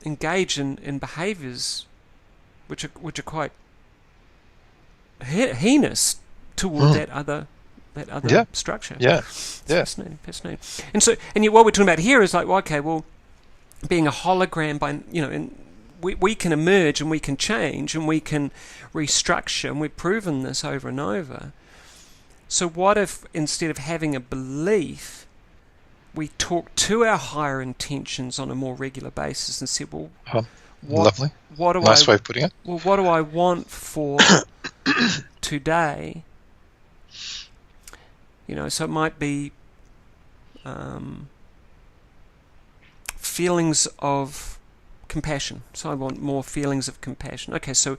engage in behaviours which are quite heinous toward that other structure. Yeah. Fascinating. And so, what we're talking about here is like, well, okay, well, being a hologram by and we can emerge and we can change and we can restructure, and we've proven this over and over. So what if instead of having a belief, we talk to our higher intentions on a more regular basis and said, well, lovely. Nice way of putting it. Well, what do I want for today? So it might be feelings of compassion. So I want more feelings of compassion. Okay, so,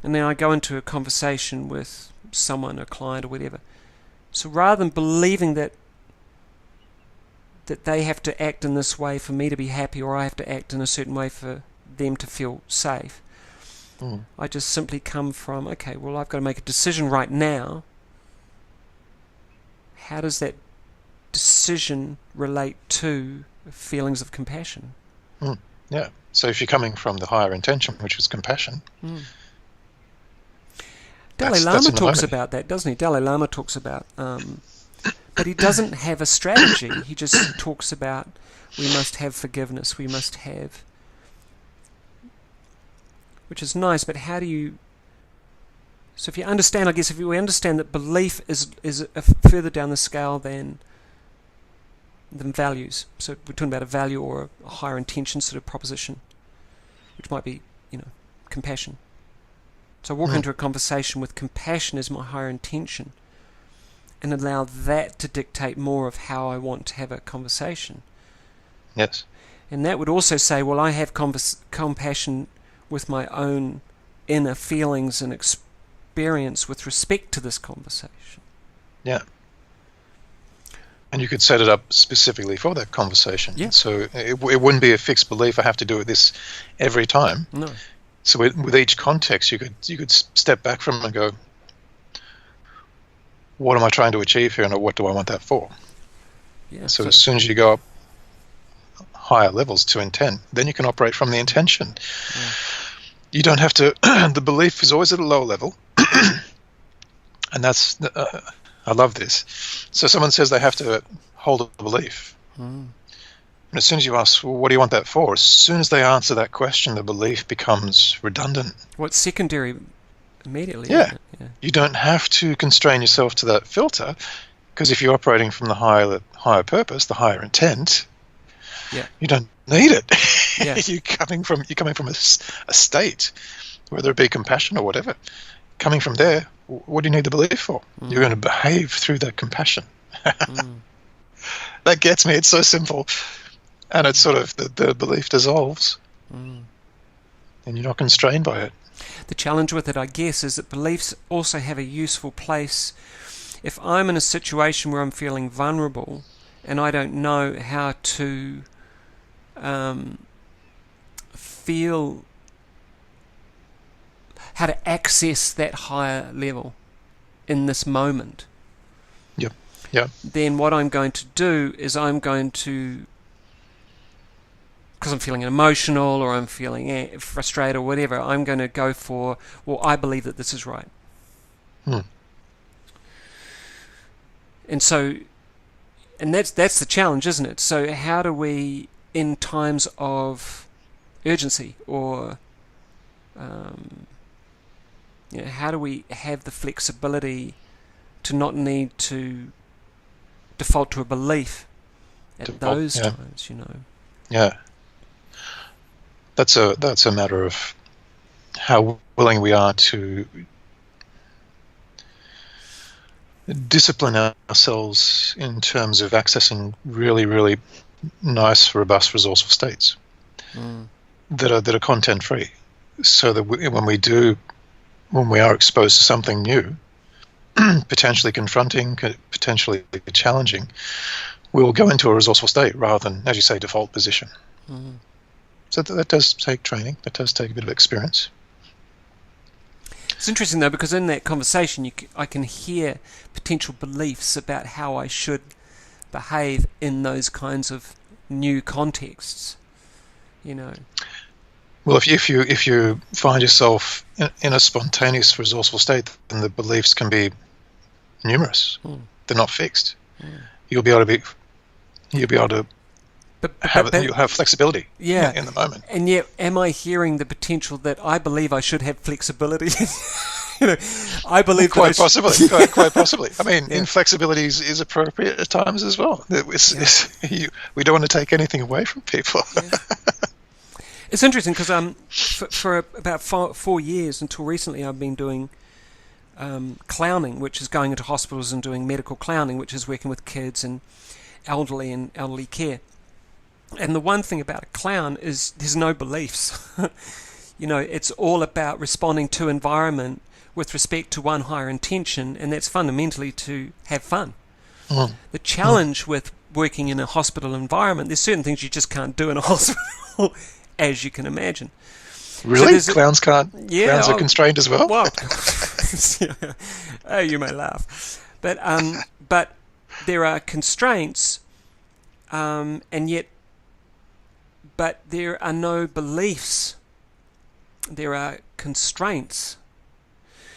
and then I go into a conversation with someone, a client or whatever. So rather than believing that they have to act in this way for me to be happy, or I have to act in a certain way for them to feel safe, I just simply come from, okay, well, I've got to make a decision right now. How does that decision relate to feelings of compassion? Yeah. So if you're coming from the higher intention, which is compassion, Dalai Lama talks about that, doesn't he? Dalai Lama talks about, but he doesn't have a strategy. He just talks about we must have forgiveness, we must have, which is nice, but how do you, so if you understand, I guess if we understand that belief is further down the scale than values, so we're talking about a value or a higher intention sort of proposition, which might be, compassion. So I walk into a conversation with compassion as my higher intention. and allow that to dictate more of how I want to have a conversation. Yes. And that would also say, well, I have compassion with my own inner feelings and experience with respect to this conversation. Yeah. And you could set it up specifically for that conversation. Yeah. So it wouldn't be a fixed belief, I have to do this every time. No. So with each context, you could step back from it and go, what am I trying to achieve here, and what do I want that for? Yeah. So as soon as you go up higher levels to intent, then you can operate from the intention. Yeah. You don't have to, the belief is always at a low level. And that's, I love this. So someone says they have to hold a belief. And as soon as you ask, well, what do you want that for? As soon as they answer that question, the belief becomes redundant. What's secondary immediately? Yeah. Yeah. You don't have to constrain yourself to that filter, because if you're operating from the higher purpose, the higher intent, yeah, you don't need it. Yeah. You're coming from a state, whether it be compassion or whatever. Coming from there, what do you need the belief for? You're going to behave through that compassion. That gets me. It's so simple, and it's sort of the belief dissolves, and you're not constrained by it. The challenge with it, I guess, is that beliefs also have a useful place. If I'm in a situation where I'm feeling vulnerable and I don't know how to feel, how to access that higher level in this moment, then what I'm going to do is I'm going to, because I'm feeling emotional or I'm feeling frustrated or whatever, I'm going to go for, well, I believe that this is right. And so, and that's the challenge, isn't it? So how do we, in times of urgency or, how do we have the flexibility to not need to default to a belief at those times, Yeah. That's a matter of how willing we are to discipline ourselves in terms of accessing really, really nice, robust, resourceful states that are content free, so that when we are exposed to something new, potentially confronting, potentially challenging, we'll go into a resourceful state rather than, as you say, default position. So that does take training. That does take a bit of experience. It's interesting, though, because in that conversation, I can hear potential beliefs about how I should behave in those kinds of new contexts. Well, if you find yourself in a spontaneous, resourceful state, then the beliefs can be numerous. They're not fixed. You'll be able to. You'll have flexibility in the moment. And yet, am I hearing the potential that I believe I should have flexibility? I believe quite possibly. Quite possibly. I mean, inflexibility is appropriate at times as well. We don't want to take anything away from people. It's interesting because for about 4 years until recently, I've been doing clowning, which is going into hospitals and doing medical clowning, which is working with kids and elderly care. And the one thing about a clown is there's no beliefs. It's all about responding to environment with respect to one higher intention, and that's fundamentally to have fun. The challenge with working in a hospital environment, there's certain things you just can't do in a hospital, as you can imagine. Really? Clowns can't? Yeah. Clowns are constrained as well? Well, oh, you may laugh. But there are constraints, but there are no beliefs. There are constraints.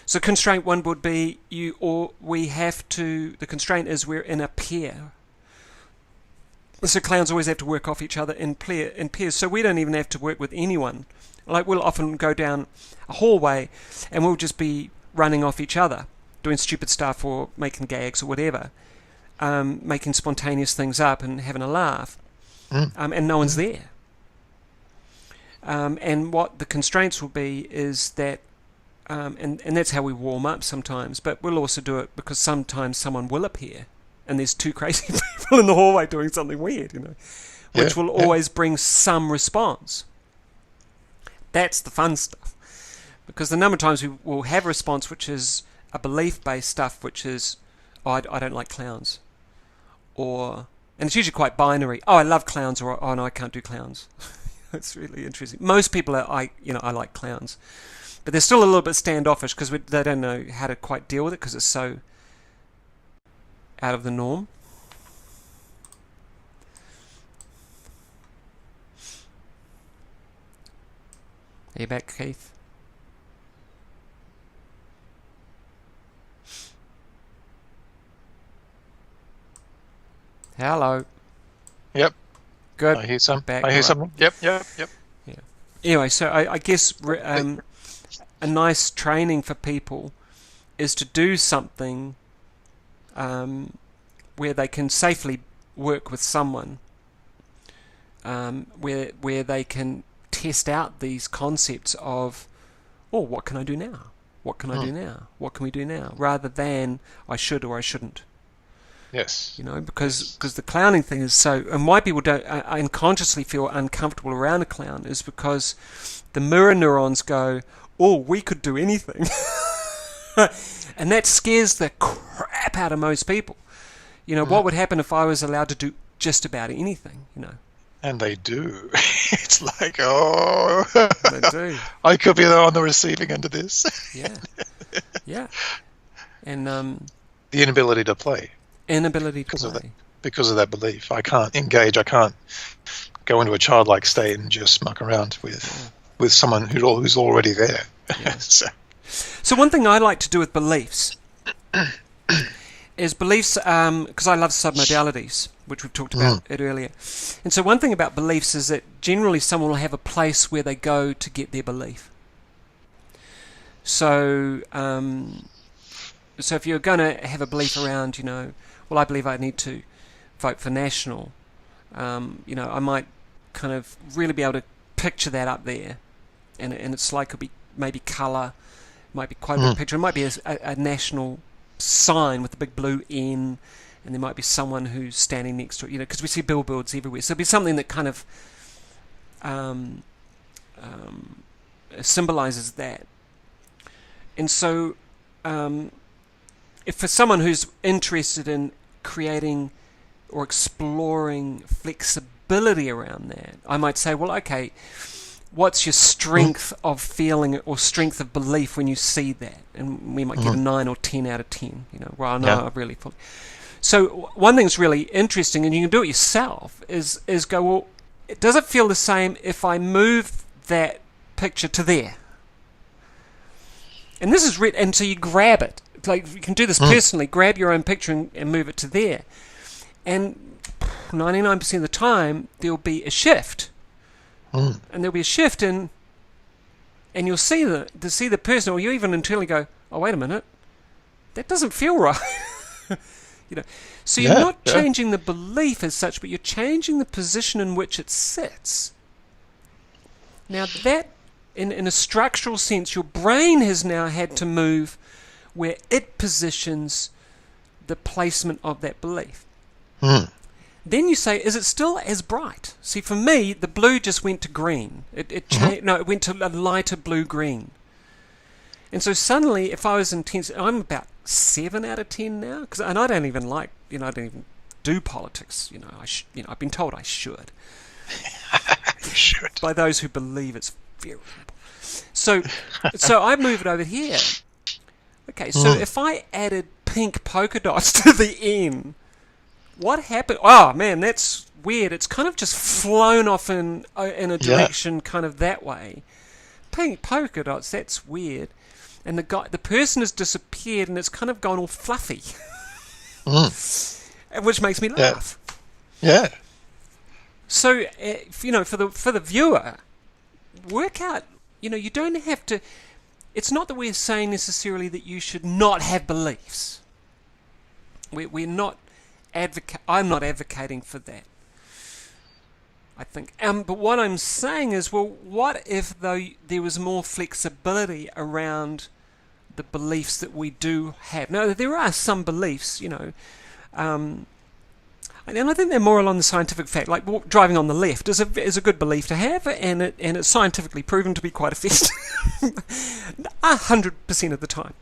So constraint one would be the constraint is we're in a pair. So clowns always have to work off each other in pairs. So we don't even have to work with anyone. Like we'll often go down a hallway and we'll just be running off each other, doing stupid stuff or making gags or whatever, making spontaneous things up and having a laugh, and no one's there. And what the constraints will be is that and that's how we warm up sometimes. But we'll also do it because sometimes someone will appear, and there's two crazy people in the hallway doing something weird, which will always bring some response. That's the fun stuff, because the number of times we will have a response which is a belief-based stuff, which is, oh, I don't like clowns, and it's usually quite binary. Oh, I love clowns, or oh no, I can't do clowns. It's really interesting. Most people I like clowns, but they're still a little bit standoffish because they don't know how to quite deal with it because it's so out of the norm. Are you back, Keith? Hello. Yep. Good. I hear something. Back, I hear right. something. Yep. Yeah. Anyway, so I guess a nice training for people is to do something where they can safely work with someone, where they can test out these concepts of, oh, what can I do now? What can I do now? What can we do now? Rather than I should or I shouldn't. Yes. Because the clowning thing is so, and why people don't unconsciously feel uncomfortable around a clown is because the mirror neurons go, oh, we could do anything. And that scares the crap out of most people. What would happen if I was allowed to do just about anything, And they do. It's like, oh, They do. I could be on the receiving end of this. Yeah. And The inability to play. inability to play. Because of that belief. I can't engage. I can't go into a childlike state and just muck around with someone who's already there. Yeah. So one thing I like to do with beliefs is beliefs, because I love submodalities, which we've talked about it earlier. And so one thing about beliefs is that generally someone will have a place where they go to get their belief. So if you're going to have a belief around, well, I believe I need to vote for National, I might kind of really be able to picture that up there. And it's like it'll be maybe colour, might be quite a big picture. It might be a national sign with a big blue N, and there might be someone who's standing next to it, because we see billboards everywhere. So it'll be something that kind of symbolises that. And so if for someone who's interested in creating or exploring flexibility around that, I might say, well, okay, what's your strength of feeling or strength of belief when you see that? And we might get a 9 or 10 out of 10, well, no, I really feel. So one thing that's really interesting, and you can do it yourself, is go, well, does it feel the same if I move that picture to there? And this is and so you grab it. Like you can do this personally, grab your own picture and move it to there. And 99% of the time, there'll be a shift. And there'll be a shift and you'll see the person, or you even internally go, oh, wait a minute, that doesn't feel right. So you're not changing the belief as such, but you're changing the position in which it sits. Now that, in a structural sense, your brain has now had to move where it positions the placement of that belief. Then you say, is it still as bright? See, for me, the blue just went to green. It went to a lighter blue-green. And so suddenly, if I was intense, I'm about 7 out of 10 now, and I don't even I don't even do politics. I've been told I should. You should. By those who believe it's very simple. So I move it over here. Okay, so if I added pink polka dots to the N, what happened? Oh man, that's weird. It's kind of just flown off in a direction kind of that way. Pink polka dots, that's weird. And the person has disappeared and it's kind of gone all fluffy. Which makes me laugh. Yeah. So, for the viewer, work out, you don't have to, it's not that we're saying necessarily that you should not have beliefs. We're not I'm not advocating for that. I think. But what I'm saying is, well, what if though there was more flexibility around the beliefs that we do have? Now, there are some beliefs, and I think they're more along the scientific fact. Like driving on the left is a good belief to have, and it's scientifically proven to be quite effective 100% of the time.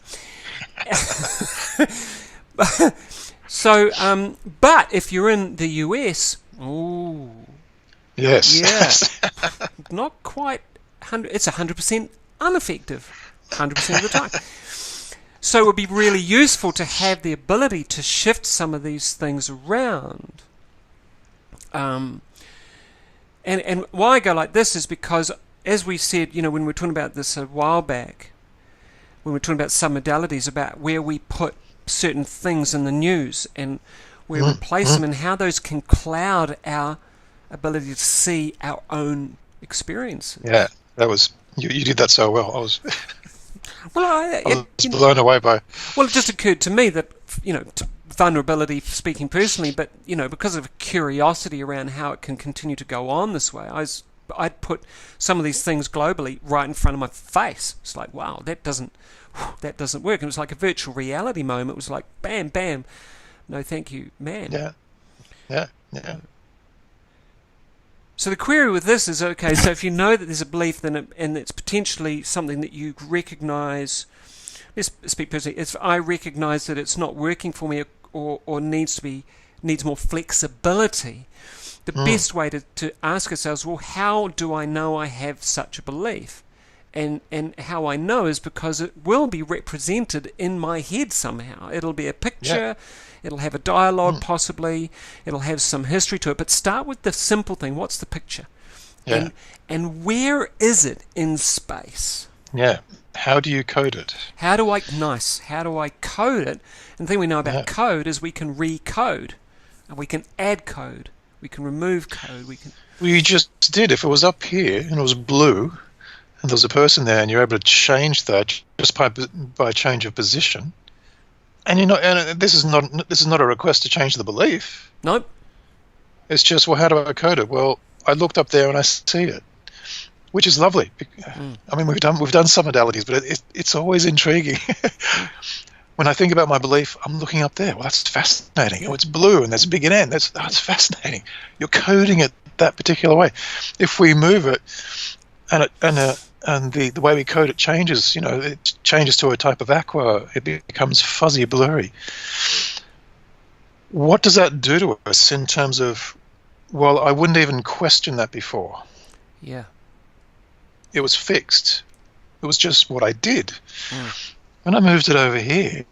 So, but if you're in the US, yes, not quite 100. It's 100% ineffective, 100% of the time. So it would be really useful to have the ability to shift some of these things around. And why I go like this is because, as we said, when we were talking about this a while back, when we were talking about submodalities, about where we put certain things in the news and where we place them and how those can cloud our ability to see our own experiences. Yeah, that was you did that so well. I was Well, blown away by. Well, it just occurred to me that vulnerability, speaking personally, but because of curiosity around how it can continue to go on this way, I'd put some of these things globally right in front of my face. It's like, wow, that doesn't work. And it was like a virtual reality moment. It was like, bam, bam, no, thank you, man. Yeah. So the query with this is, okay, so if you know that there's a belief, and it's potentially something that you recognise, let's speak personally, if I recognise that it's not working for me or needs more flexibility, the best way to ask ourselves, well, how do I know I have such a belief? And how I know is because it will be represented in my head somehow. It'll be a picture, it'll have a dialogue possibly, it'll have some history to it. But start with the simple thing. What's the picture? Yeah. And where is it in space? Yeah. How do you code it? How do I code it? And the thing we know about code is we can recode. And we can add code. We can remove code. We just did. If it was up here and it was blue, and there was a person there, and you're able to change that just by change of position, and this is not a request to change the belief. Nope. It's just, well, how do I code it? Well, I looked up there and I see it, which is lovely. I mean, we've done some modalities, but it's always intriguing. When I think about my belief, I'm looking up there. Well, that's fascinating. Oh, it's blue and there's a big N. That's fascinating. You're coding it that particular way. If we move it, and the way we code it changes, it changes to a type of aqua. It becomes fuzzy, blurry. What does that do to us in terms of, well, I wouldn't even question that before. Yeah. It was fixed. It was just what I did. When I moved it over here,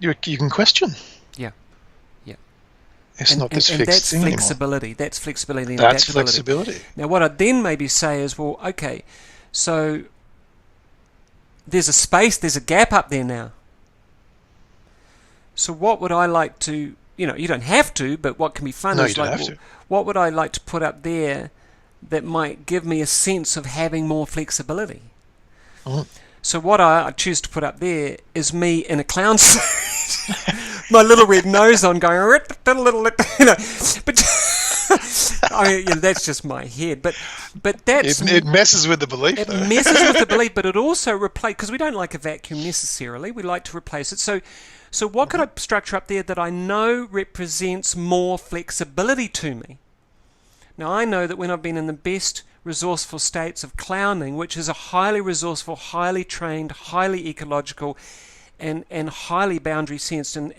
you can question. Yeah. It's not this fixed that's thing flexibility. anymore. That's flexibility and That's adaptability. flexibility. Now, what I'd then maybe say is, well, okay, so there's a gap up there now. So what would I like to, you don't have to, but what can be fun is like, what would I like to put up there that might give me a sense of having more flexibility? So what I choose to put up there is me in a clown suit, my little red nose on, going, but that's just my head. But that's it messes with the belief. It messes with the belief, but it also replaces, because we don't like a vacuum necessarily. We like to replace it. So what could I structure up there that I know represents more flexibility to me? Now, I know that when I've been in the best resourceful states of clowning, which is a highly resourceful, highly trained, highly ecological, and highly boundary sensed, and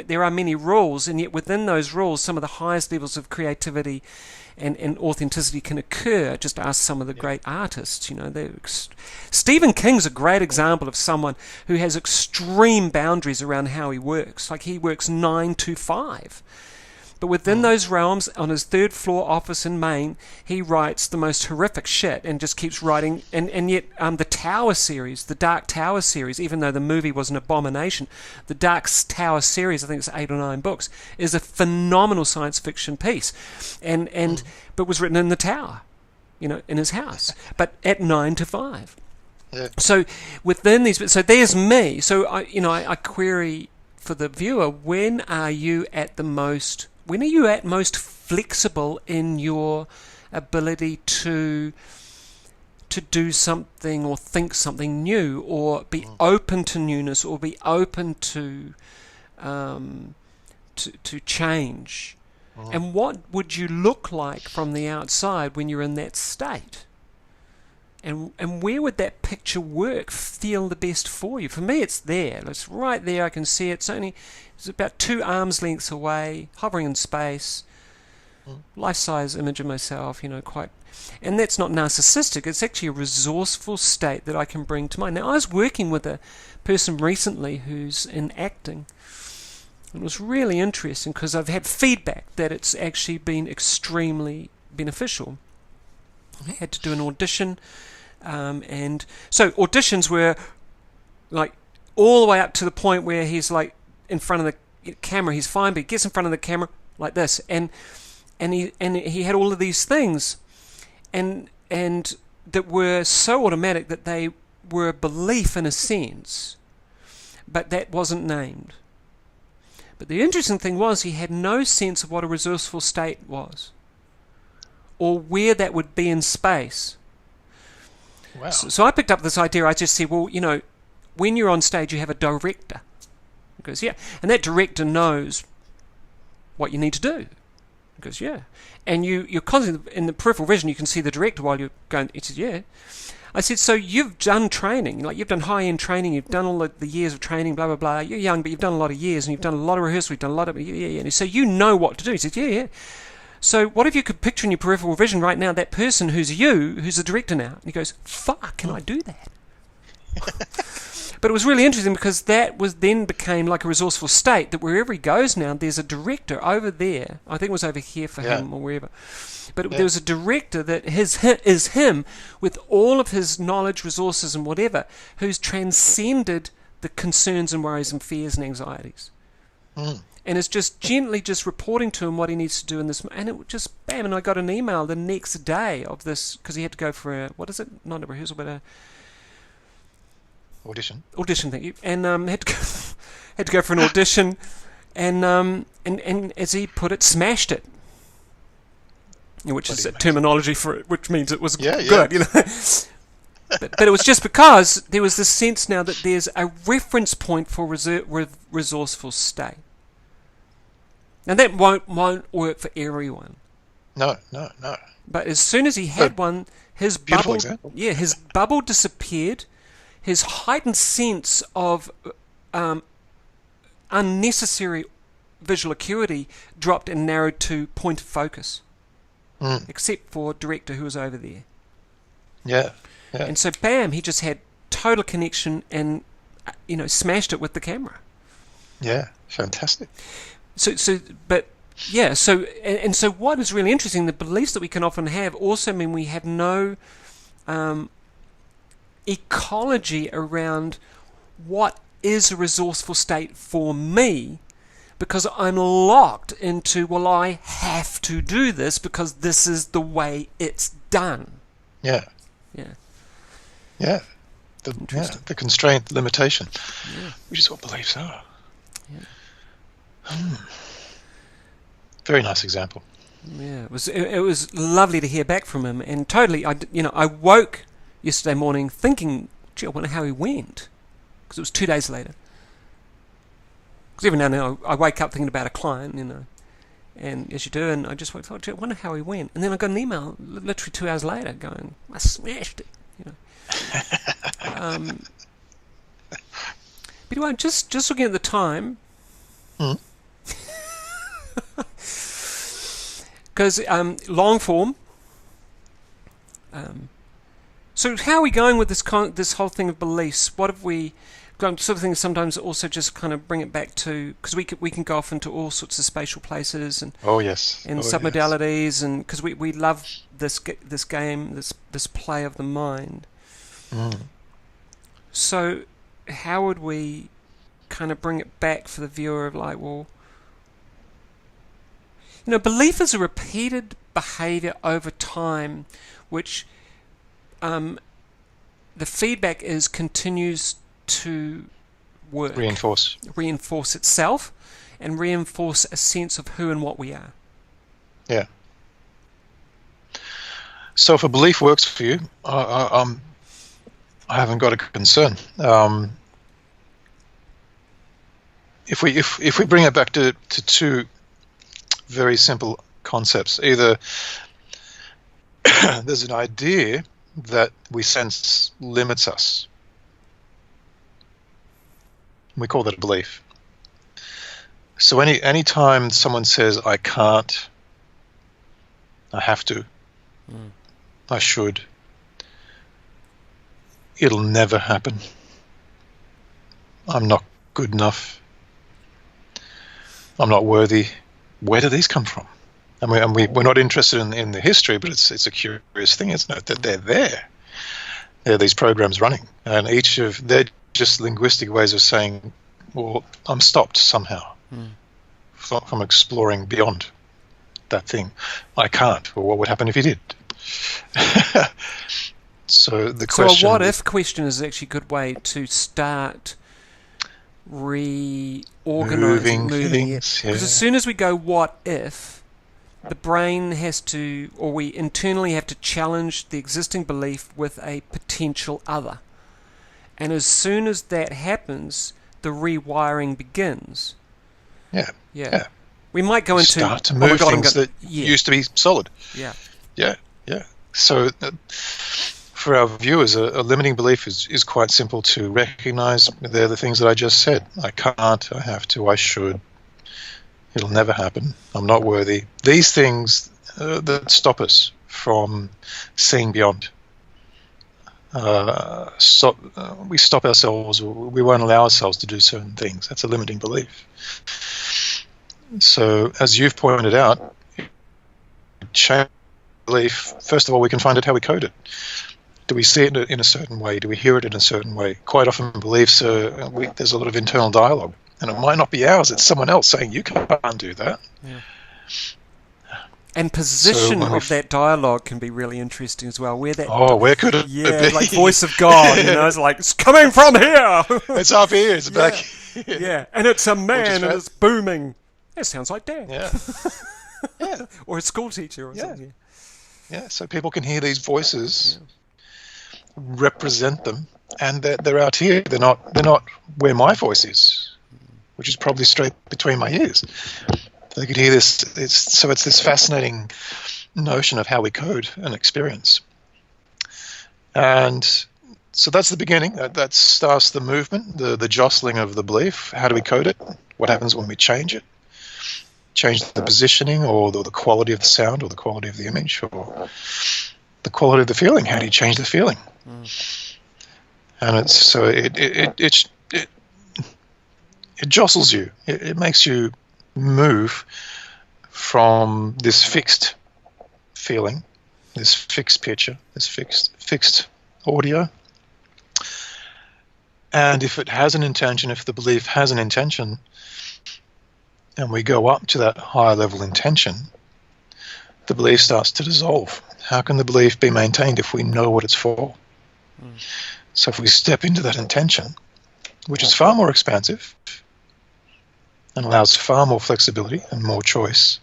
there are many rules, and yet within those rules, some of the highest levels of creativity and authenticity can occur. Just ask some of the great artists. Stephen King's a great example of someone who has extreme boundaries around how he works. Like, he works 9 to 5. But within those realms, on his 3rd floor office in Maine, he writes the most horrific shit and just keeps writing. And yet the Tower series, the Dark Tower series, even though the movie was an abomination, the Dark Tower series, I think it's 8 or 9 books, is a phenomenal science fiction piece. But was written in the tower, in his house, but at 9 to 5. Yeah. So within these, so there's me. So I query for the viewer, when are you at the most when are you at most flexible in your ability to do something or think something new, or be open to newness, or be open to change? And what would you look like from the outside when you're in that state? And where would that picture work, feel the best for you? For me, it's there. It's right there. I can see it. It's about 2 arms lengths away, hovering in space. Life-size image of myself, quite. And that's not narcissistic. It's actually a resourceful state that I can bring to mind. Now, I was working with a person recently who's in acting. It was really interesting because I've had feedback that it's actually been extremely beneficial. I had to do an audition, and so auditions were like all the way up to the point where he's like in front of the camera, he's fine, but he gets in front of the camera like this, and he had all of these things, and that were so automatic that they were a belief in a sense, but that wasn't named. But the interesting thing was he had no sense of what a resourceful state was, or where that would be in space. Wow. So I picked up this idea. I just said, well, when you're on stage, you have a director. He goes, yeah. And that director knows what you need to do. He goes, yeah. And you're constantly, in the peripheral vision, you can see the director while you're going. He said, yeah. I said, so you've done training, like you've done high-end training, you've done all the years of training, blah, blah, blah. You're young, but you've done a lot of years, and you've done a lot of rehearsal, you've done a lot of, yeah. And so you know what to do. He said, yeah. So what if you could picture in your peripheral vision right now that person who's the director now? And he goes, fuck, can I do that? But it was really interesting because that then became like a resourceful state that wherever he goes now, there's a director over there. I think it was over here for him or wherever. But there was a director that is him with all of his knowledge, resources and whatever, who's transcended the concerns and worries and fears and anxieties. And is just gently just reporting to him what he needs to do in this. And it just, bam, and I got an email the next day of this, because he had to go for not a rehearsal, but a audition, thank you. And had to go for an audition, and as he put it, smashed it. Which is a terminology for it, which means it was good, But it was just because there was this sense now that there's a reference point for resourceful state. Now that won't work for everyone. No. But as soon as he had one, his bubble disappeared. His heightened sense of unnecessary visual acuity dropped and narrowed to point of focus. Except for director who was over there. Yeah. And so, bam, he just had total connection and, smashed it with the camera. Yeah, fantastic. So what is really interesting, the beliefs that we can often have also mean we have no ecology around what is a resourceful state for me, because I'm locked into, well, I have to do this because this is the way it's done. Yeah. The constraint, limitation, which is what beliefs are. Very nice example. Yeah, it was lovely to hear back from him, and totally, I woke yesterday morning thinking, gee, I wonder how he went, because it was 2 days later. Because every now and then I wake up thinking about a client, and as you do, and I just thought, gee, I wonder how he went, and then I got an email literally 2 hours later going, I smashed it, But anyway, just looking at the time. Because long form. So how are we going with this whole thing of beliefs? What have we? Sort of things sometimes also just kind of bring it back to, because we can go off into all sorts of spatial places and submodalities, and because we love this game, this play of the mind. So how would we kind of bring it back for the viewer of like, well, belief is a repeated behavior over time, which the feedback continues to work, reinforce itself, and reinforce a sense of who and what we are. Yeah. So if a belief works for you, I haven't got a concern. If we bring it back to two very simple concepts, either there's an idea that we sense limits us. We call that a belief. So any time someone says, I can't, I have to, I should, it'll never happen, I'm not good enough, I'm not worthy, where do these come from? And we're not interested in the history, but it's a curious thing, isn't it, that they're there. There are these programs running, and they're just linguistic ways of saying, well, I'm stopped somehow from exploring beyond that thing. I can't. Well, what would happen if you did? So the question. So a what-if question is actually a good way to start reorganizing, moving. Because as soon as we go what if, the brain has to, or we internally have to challenge the existing belief with a potential other. And as soon as that happens, the rewiring begins. Yeah. We might go into start to move things that used to be solid. Yeah. So for our viewers, a limiting belief is quite simple to recognize. They're the things that I just said. I can't, I have to, I should, it'll never happen, I'm not worthy. These things that stop us from seeing beyond. We stop ourselves, or we won't allow ourselves to do certain things. That's a limiting belief. So, as you've pointed out, change belief, first of all, we can find out how we code it. Do we see it in a certain way? Do we hear it in a certain way? Quite often beliefs, there's a lot of internal dialogue, and it might not be ours, it's someone else saying, you can't do that. Yeah. And position of that dialogue can be really interesting as well. Where could it be? Like voice of God, it's like, it's coming from here! It's up here, it's back here. Yeah, and it's a man and it's booming. That sounds like Dad. Yeah. Or a school teacher or something. Yeah, so people can hear these voices, represent them, and they're out here. They're not where my voice is, which is probably straight between my ears. They could hear this. It's this fascinating notion of how we code an experience. And so that's the beginning. That starts the movement, the jostling of the belief. How do we code it? What happens when we change it? Change the positioning, or the quality of the sound, or the quality of the image, or the quality of the feeling. How do you change the feeling? And it jostles you. It makes you move from this fixed feeling, this fixed picture, this fixed audio. And if it has an intention, if the belief has an intention, and we go up to that higher level intention, the belief starts to dissolve. How can the belief be maintained if we know what it's for? So if we step into that intention, which is far more expansive and allows far more flexibility and more choice,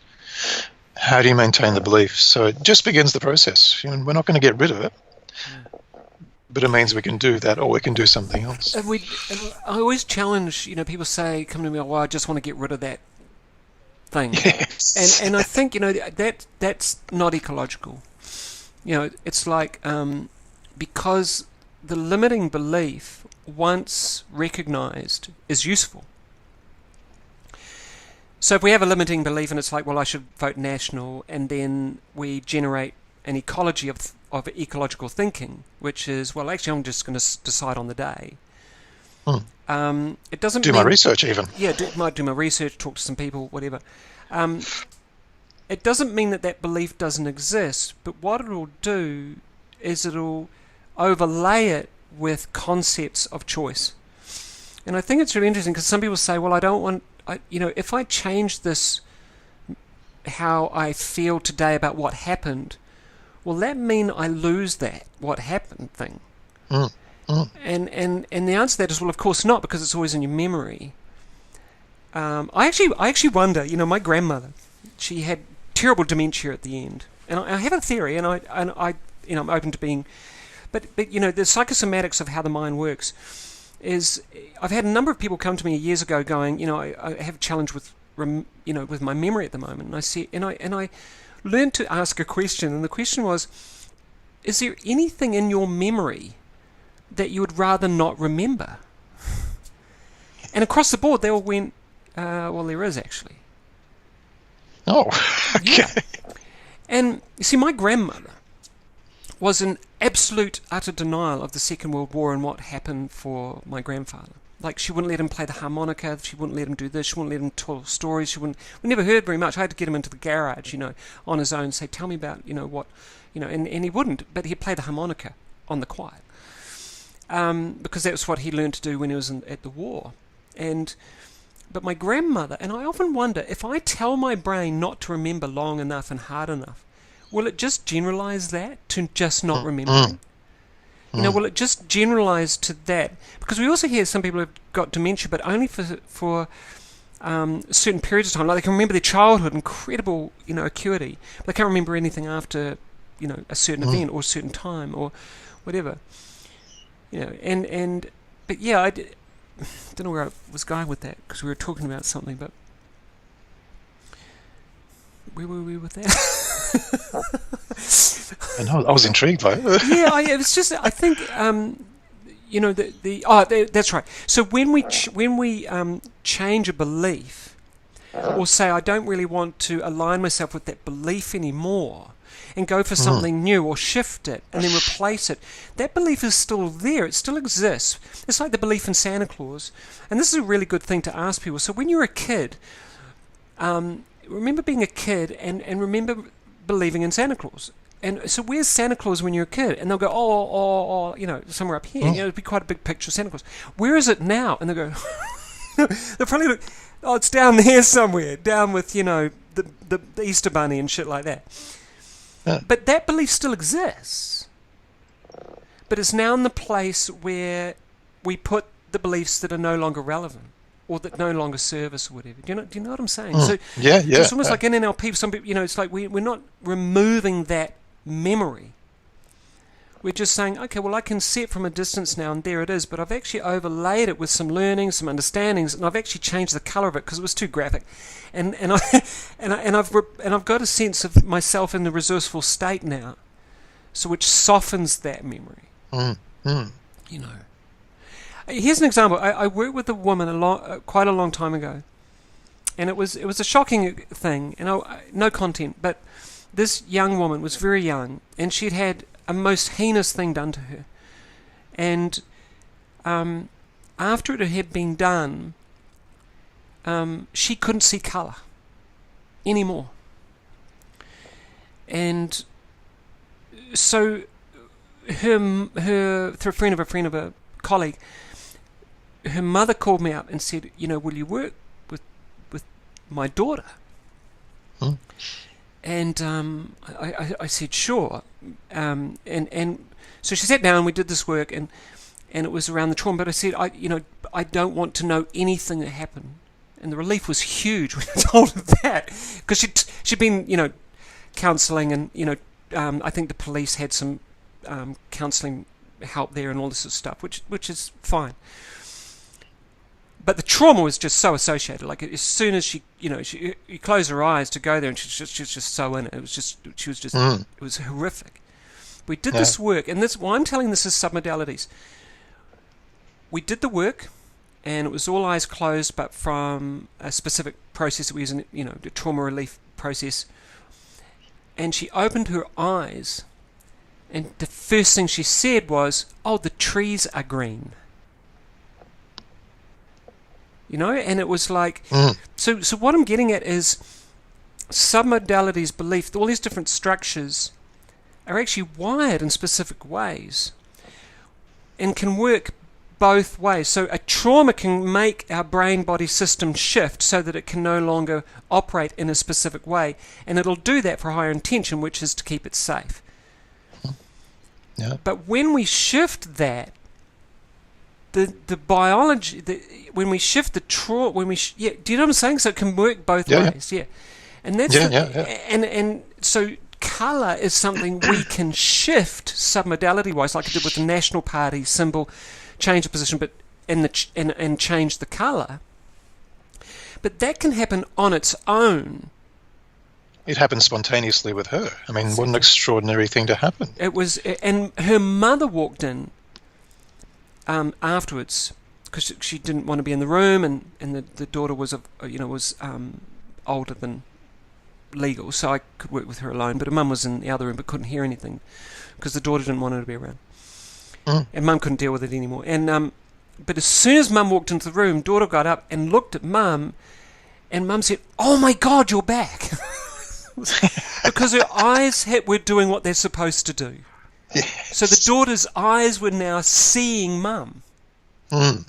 how do you maintain the belief? So it just begins the process. We're not going to get rid of it, but it means we can do that, or we can do something else. And I always challenge, people say, come to me, I just want to get rid of that thing. Yes. And I think, that's not ecological. It's like, because the limiting belief, once recognized, is useful. So if we have a limiting belief and it's like, well, I should vote National, and then we generate an ecology of ecological thinking, which is, well, actually, I'm just going to decide on the day. It doesn't do my research even. Yeah, might do my research, talk to some people, whatever. It doesn't mean that belief doesn't exist, but what it'll do is it'll overlay it with concepts of choice. And I think it's really interesting because some people say, well, I don't want, if I change this, how I feel today about what happened, will that mean I lose that what happened thing? And the answer to that is, well, of course not, because it's always in your memory. I actually wonder. My grandmother, she had terrible dementia at the end, and I have a theory, and I'm open to being, but the psychosomatics of how the mind works is, I've had a number of people come to me years ago going, I have a challenge with with my memory at the moment, and I learned to ask a question, and the question was, is there anything in your memory that you would rather not remember? And across the board, they all went, well, there is actually. Oh, okay. Yeah. And you see, my grandmother was in absolute, utter denial of the Second World War and what happened for my grandfather. Like, she wouldn't let him play the harmonica, she wouldn't let him do this, she wouldn't let him tell stories, we never heard very much. I had to get him into the garage, on his own, say, tell me about, what, and he wouldn't, but he'd play the harmonica on the quiet. Because that was what he learned to do when he was at the war. But my grandmother, and I often wonder, if I tell my brain not to remember long enough and hard enough, will it just generalize that to just not remembering? Will it just generalize to that? Because we also hear some people have got dementia, but only for certain periods of time. Like, they can remember their childhood, incredible, acuity, but they can't remember anything after, a certain event or a certain time or whatever. But yeah, I don't know where I was going with that, because we were talking about something, but where were we with that? I know, I was intrigued by it. Yeah, it was just, I think, that's right. So when we change a belief, or say, I don't really want to align myself with that belief anymore, and go for something new, or shift it and then replace it, that belief is still there. It still exists. It's like the belief in Santa Claus. And this is a really good thing to ask people. So when you're a kid, remember being a kid and remember believing in Santa Claus. And so where's Santa Claus when you're a kid? And they'll go, oh, somewhere up here. It'd be quite a big picture of Santa Claus. Where is it now? And they'll go, they'll probably look, oh, it's down there somewhere, down with, the Easter Bunny and shit like that. But that belief still exists. But it's now in the place where we put the beliefs that are no longer relevant, or that no longer serve us, or whatever. Do you know what I'm saying? So yeah. It's almost like in NLP, some people, it's like we're not removing that memory. We're just saying, okay, well, I can see it from a distance now, and there it is, but I've actually overlaid it with some learning, some understandings, and I've actually changed the colour of it because it was too graphic, and I've got a sense of myself in the resourceful state now, so which softens that memory. Here's an example. I worked with a woman quite a long time ago, and it was a shocking thing, no content, but this young woman was very young, and she'd had a most heinous thing done to her, and after it had been done, she couldn't see colour anymore, and so her through a friend of a colleague, her mother called me up and said, will you work with my daughter? And I said, sure. And so she sat down, we did this work, and it was around the trauma. But I said, I don't want to know anything that happened. And the relief was huge when I told her that, because she'd been, counselling, and I think the police had some counselling help there and all this sort of stuff, which is fine. But the trauma was just so associated. Like, as soon as she closed her eyes to go there, and she was just so in it. It was horrific. We did this work, and why I'm telling this is submodalities. We did the work, and it was all eyes closed, but from a specific process that we use, the trauma relief process. And she opened her eyes, and the first thing she said was, "Oh, the trees are green." And it was like, so what I'm getting at is submodalities belief, all these different structures are actually wired in specific ways and can work both ways. So a trauma can make our brain-body system shift so that it can no longer operate in a specific way, and it'll do that for higher intention, which is to keep it safe. But when we shift that, the biology, when we shift the trauma, do you know what I'm saying? So it can work both ways, and that's and so colour is something we can shift submodality wise, like I did with the National Party symbol, change the position, but and change the colour. But that can happen on its own. It happened spontaneously with her. I mean, what an extraordinary thing to happen. It was, and her mother walked in afterwards because she didn't want to be in the room, and the daughter was older than legal, so I could work with her alone. But her mum was in the other room but couldn't hear anything because the daughter didn't want her to be around, and mum couldn't deal with it anymore. And but as soon as mum walked into the room, daughter got up and looked at mum, and mum said, "Oh my God, you're back." Because her eyes were doing what they're supposed to do. Yes. So the daughter's eyes were now seeing mum. And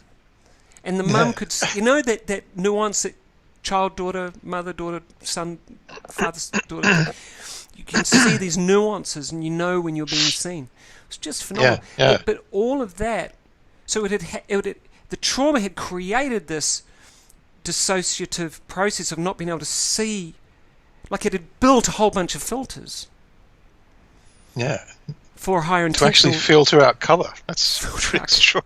the mum could see, that nuance that child, daughter, mother, daughter, son, father, daughter. You can see these nuances and you know when you're being seen. It's just phenomenal. But all of that, so the trauma had created this dissociative process of not being able to see. Like it had built a whole bunch of filters. Yeah. For higher intentional... To actually filter out colour. That's true.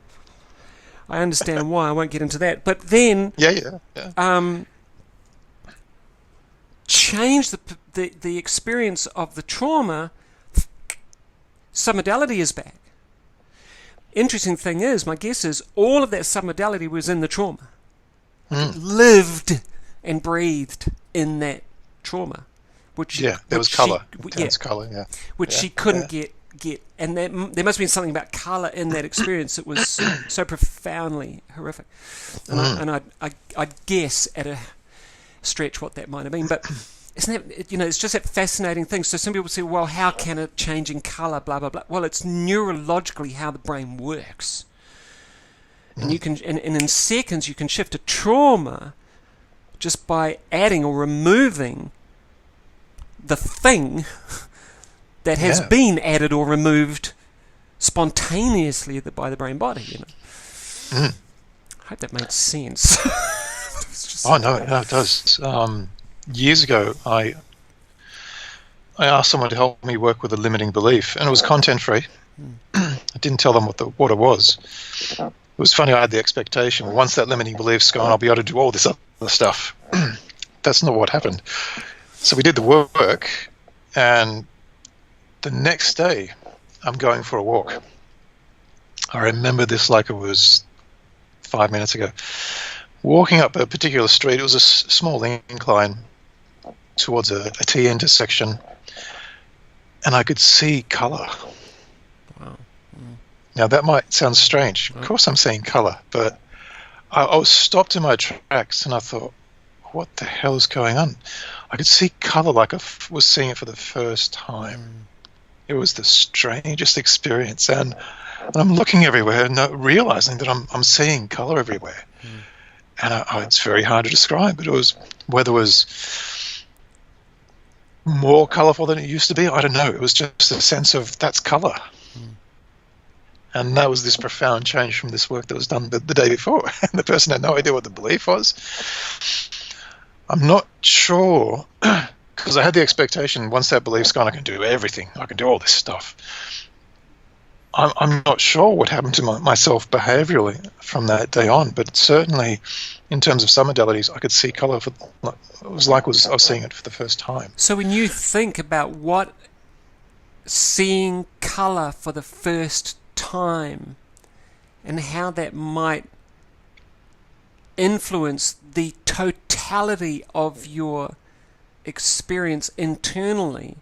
I understand why. I won't get into that. But then... change the experience of the trauma. Submodality is back. Interesting thing is, my guess is, all of that submodality was in the trauma. It lived and breathed in that trauma, there was colour, colour, which she couldn't get, and there must have been something about colour in that experience that was so profoundly horrific, and I guess at a stretch what that might have been, but isn't that, it's just that fascinating thing. So some people say, well, how can a change in colour, blah blah blah? Well, it's neurologically how the brain works, and you can, and in seconds you can shift a trauma just by adding or removing the thing that has been added or removed spontaneously by the brain body. I hope that made sense. No, it does. Years ago, I asked someone to help me work with a limiting belief, and it was content free. I didn't tell them what it was. It was funny. I had the expectation, well, once that limiting belief's gone, I'll be able to do all this other stuff. That's not what happened. So we did the work, and the next day I'm going for a walk. I remember this like it was 5 minutes ago. Walking up a particular street, it was a small incline towards a T intersection, and I could see colour. Wow. Now that might sound strange. Of course I'm seeing colour, but I was stopped in my tracks, and I thought, what the hell is going on? I could see colour like I was seeing it for the first time. It was the strangest experience, and I'm looking everywhere and realising that I'm seeing colour everywhere. And it's very hard to describe, but it was, whether it was more colourful than it used to be, I don't know. It was just a sense of, that's colour. And that was this profound change from this work that was done the day before. And the person had no idea what the belief was. I'm not sure, because I had the expectation, once that belief's gone, I can do everything. I can do all this stuff. I'm not sure what happened to myself behaviourally from that day on, but certainly in terms of some modalities, I could see colour. It was like I was seeing it for the first time. So when you think about what seeing colour for the first time and how that might influence the totality of your experience internally,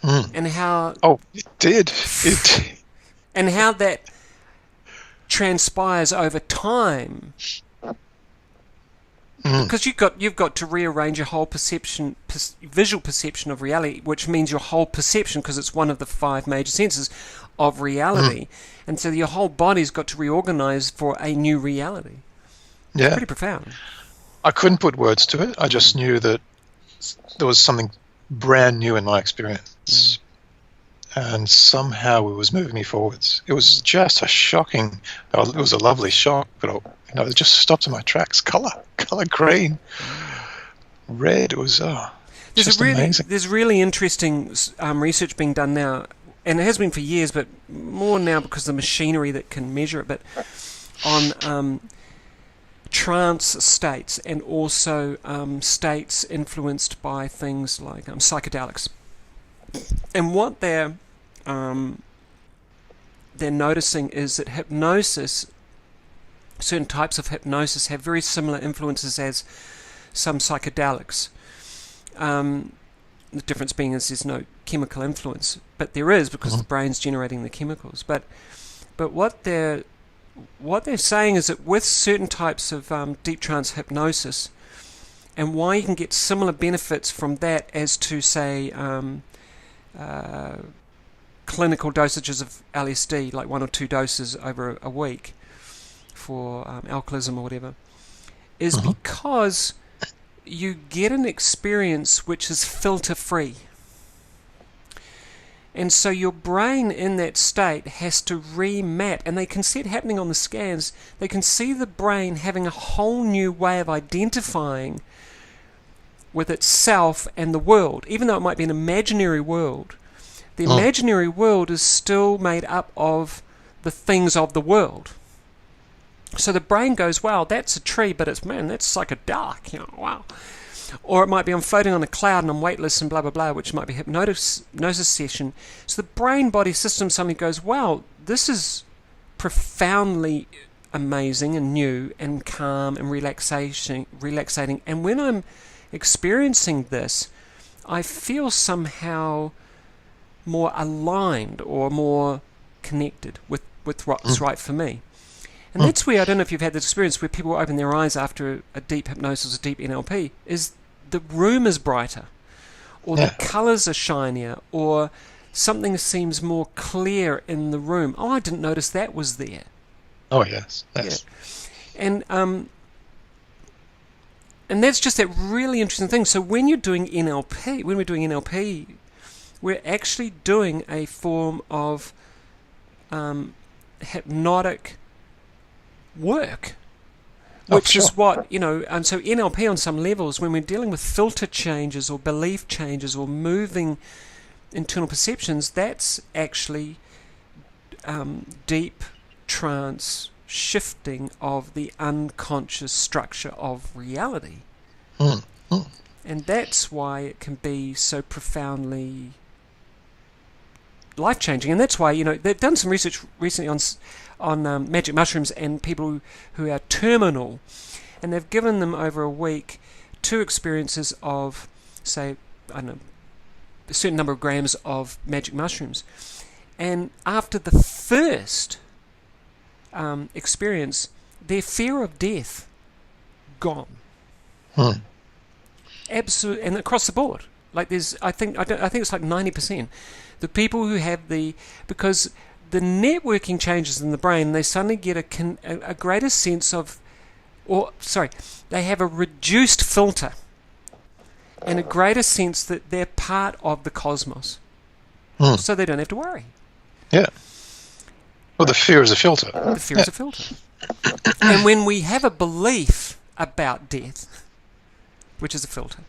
and how... Oh, it did. And how that transpires over time, because you've got to rearrange your whole visual perception of reality, which means your whole perception, because it's one of the 5 major senses of reality, and so your whole body's got to reorganize for a new reality. It's pretty profound. I couldn't put words to it. I just knew that there was something brand new in my experience. and somehow it was moving me forwards. It was just a shocking, it was a lovely shock, but it just stopped in my tracks. Color green, red. It was just amazing. There's really interesting research being done now, and it has been for years, but more now because of the machinery that can measure it, but on trance states, and also states influenced by things like psychedelics. And what they're noticing is that hypnosis, certain types of hypnosis, have very similar influences as some psychedelics. The difference being is there's no chemical influence, but there is, because the brain's generating the chemicals. But what they're saying is that with certain types of deep trance hypnosis, and why you can get similar benefits from that as to, say, clinical dosages of LSD, like 1 or 2 doses over a week for alcoholism or whatever, is because you get an experience which is filter-free. And so your brain in that state has to remap, and they can see it happening on the scans. They can see the brain having a whole new way of identifying with itself and the world. Even though it might be an imaginary world, the imaginary world is still made up of the things of the world. So the brain goes, wow, that's a tree, but that's psychedelic, wow. Or it might be, I'm floating on a cloud and I'm weightless and blah, blah, blah, which might be a hypnosis session. So the brain-body system suddenly goes, wow, this is profoundly amazing and new and calm and relaxating. And when I'm experiencing this, I feel somehow more aligned or more connected with what's right for me. And that's where, I don't know if you've had this experience, where people open their eyes after a deep hypnosis, a deep NLP, is the room is brighter, or the colours are shinier, or something seems more clear in the room. Oh, I didn't notice that was there. Oh, yes. Yeah. And that's just that really interesting thing. So when we're doing NLP, we're actually doing a form of hypnotic work, which is what, and so NLP on some levels, when we're dealing with filter changes or belief changes or moving internal perceptions, that's actually deep trance shifting of the unconscious structure of reality. And that's why it can be so profoundly life-changing. And that's why, they've done some research recently on magic mushrooms and people who are terminal, and they've given them over a week 2 experiences of, say, I don't know, a certain number of grams of magic mushrooms. And after the first experience, their fear of death gone. Absolutely, and across the board. Like I think it's like 90%. The people who have because the networking changes in the brain, they suddenly get a greater sense of, they have a reduced filter and a greater sense that they're part of the cosmos. So they don't have to worry. Yeah. Well, the fear is a filter. The fear is a filter. And when we have a belief about death, which is a filter,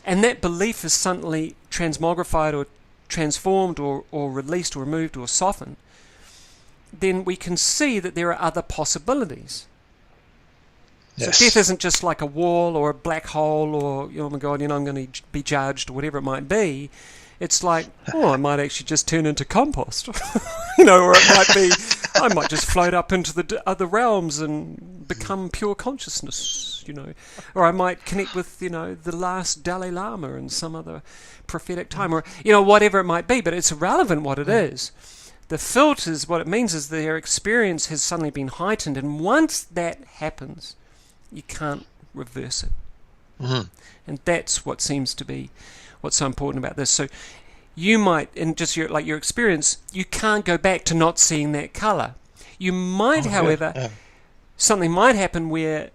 and that belief is suddenly transmogrified or transformed or released or removed or softened, then we can see that there are other possibilities. Yes. So death isn't just like a wall or a black hole or, oh my God, I'm going to be judged or whatever it might be. It's like, I might actually just turn into compost, or it might be, I might just float up into the other realms and become pure consciousness, or I might connect with, the last Dalai Lama in some other prophetic time, or, whatever it might be, but it's irrelevant what it is. The filters, what it means is their experience has suddenly been heightened, and once that happens, you can't reverse it. And that's what seems to be what's so important about this. So you might, in just your experience, you can't go back to not seeing that colour. You might, however, something might happen where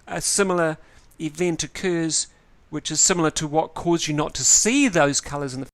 a similar event occurs, which is similar to what caused you not to see those colours in the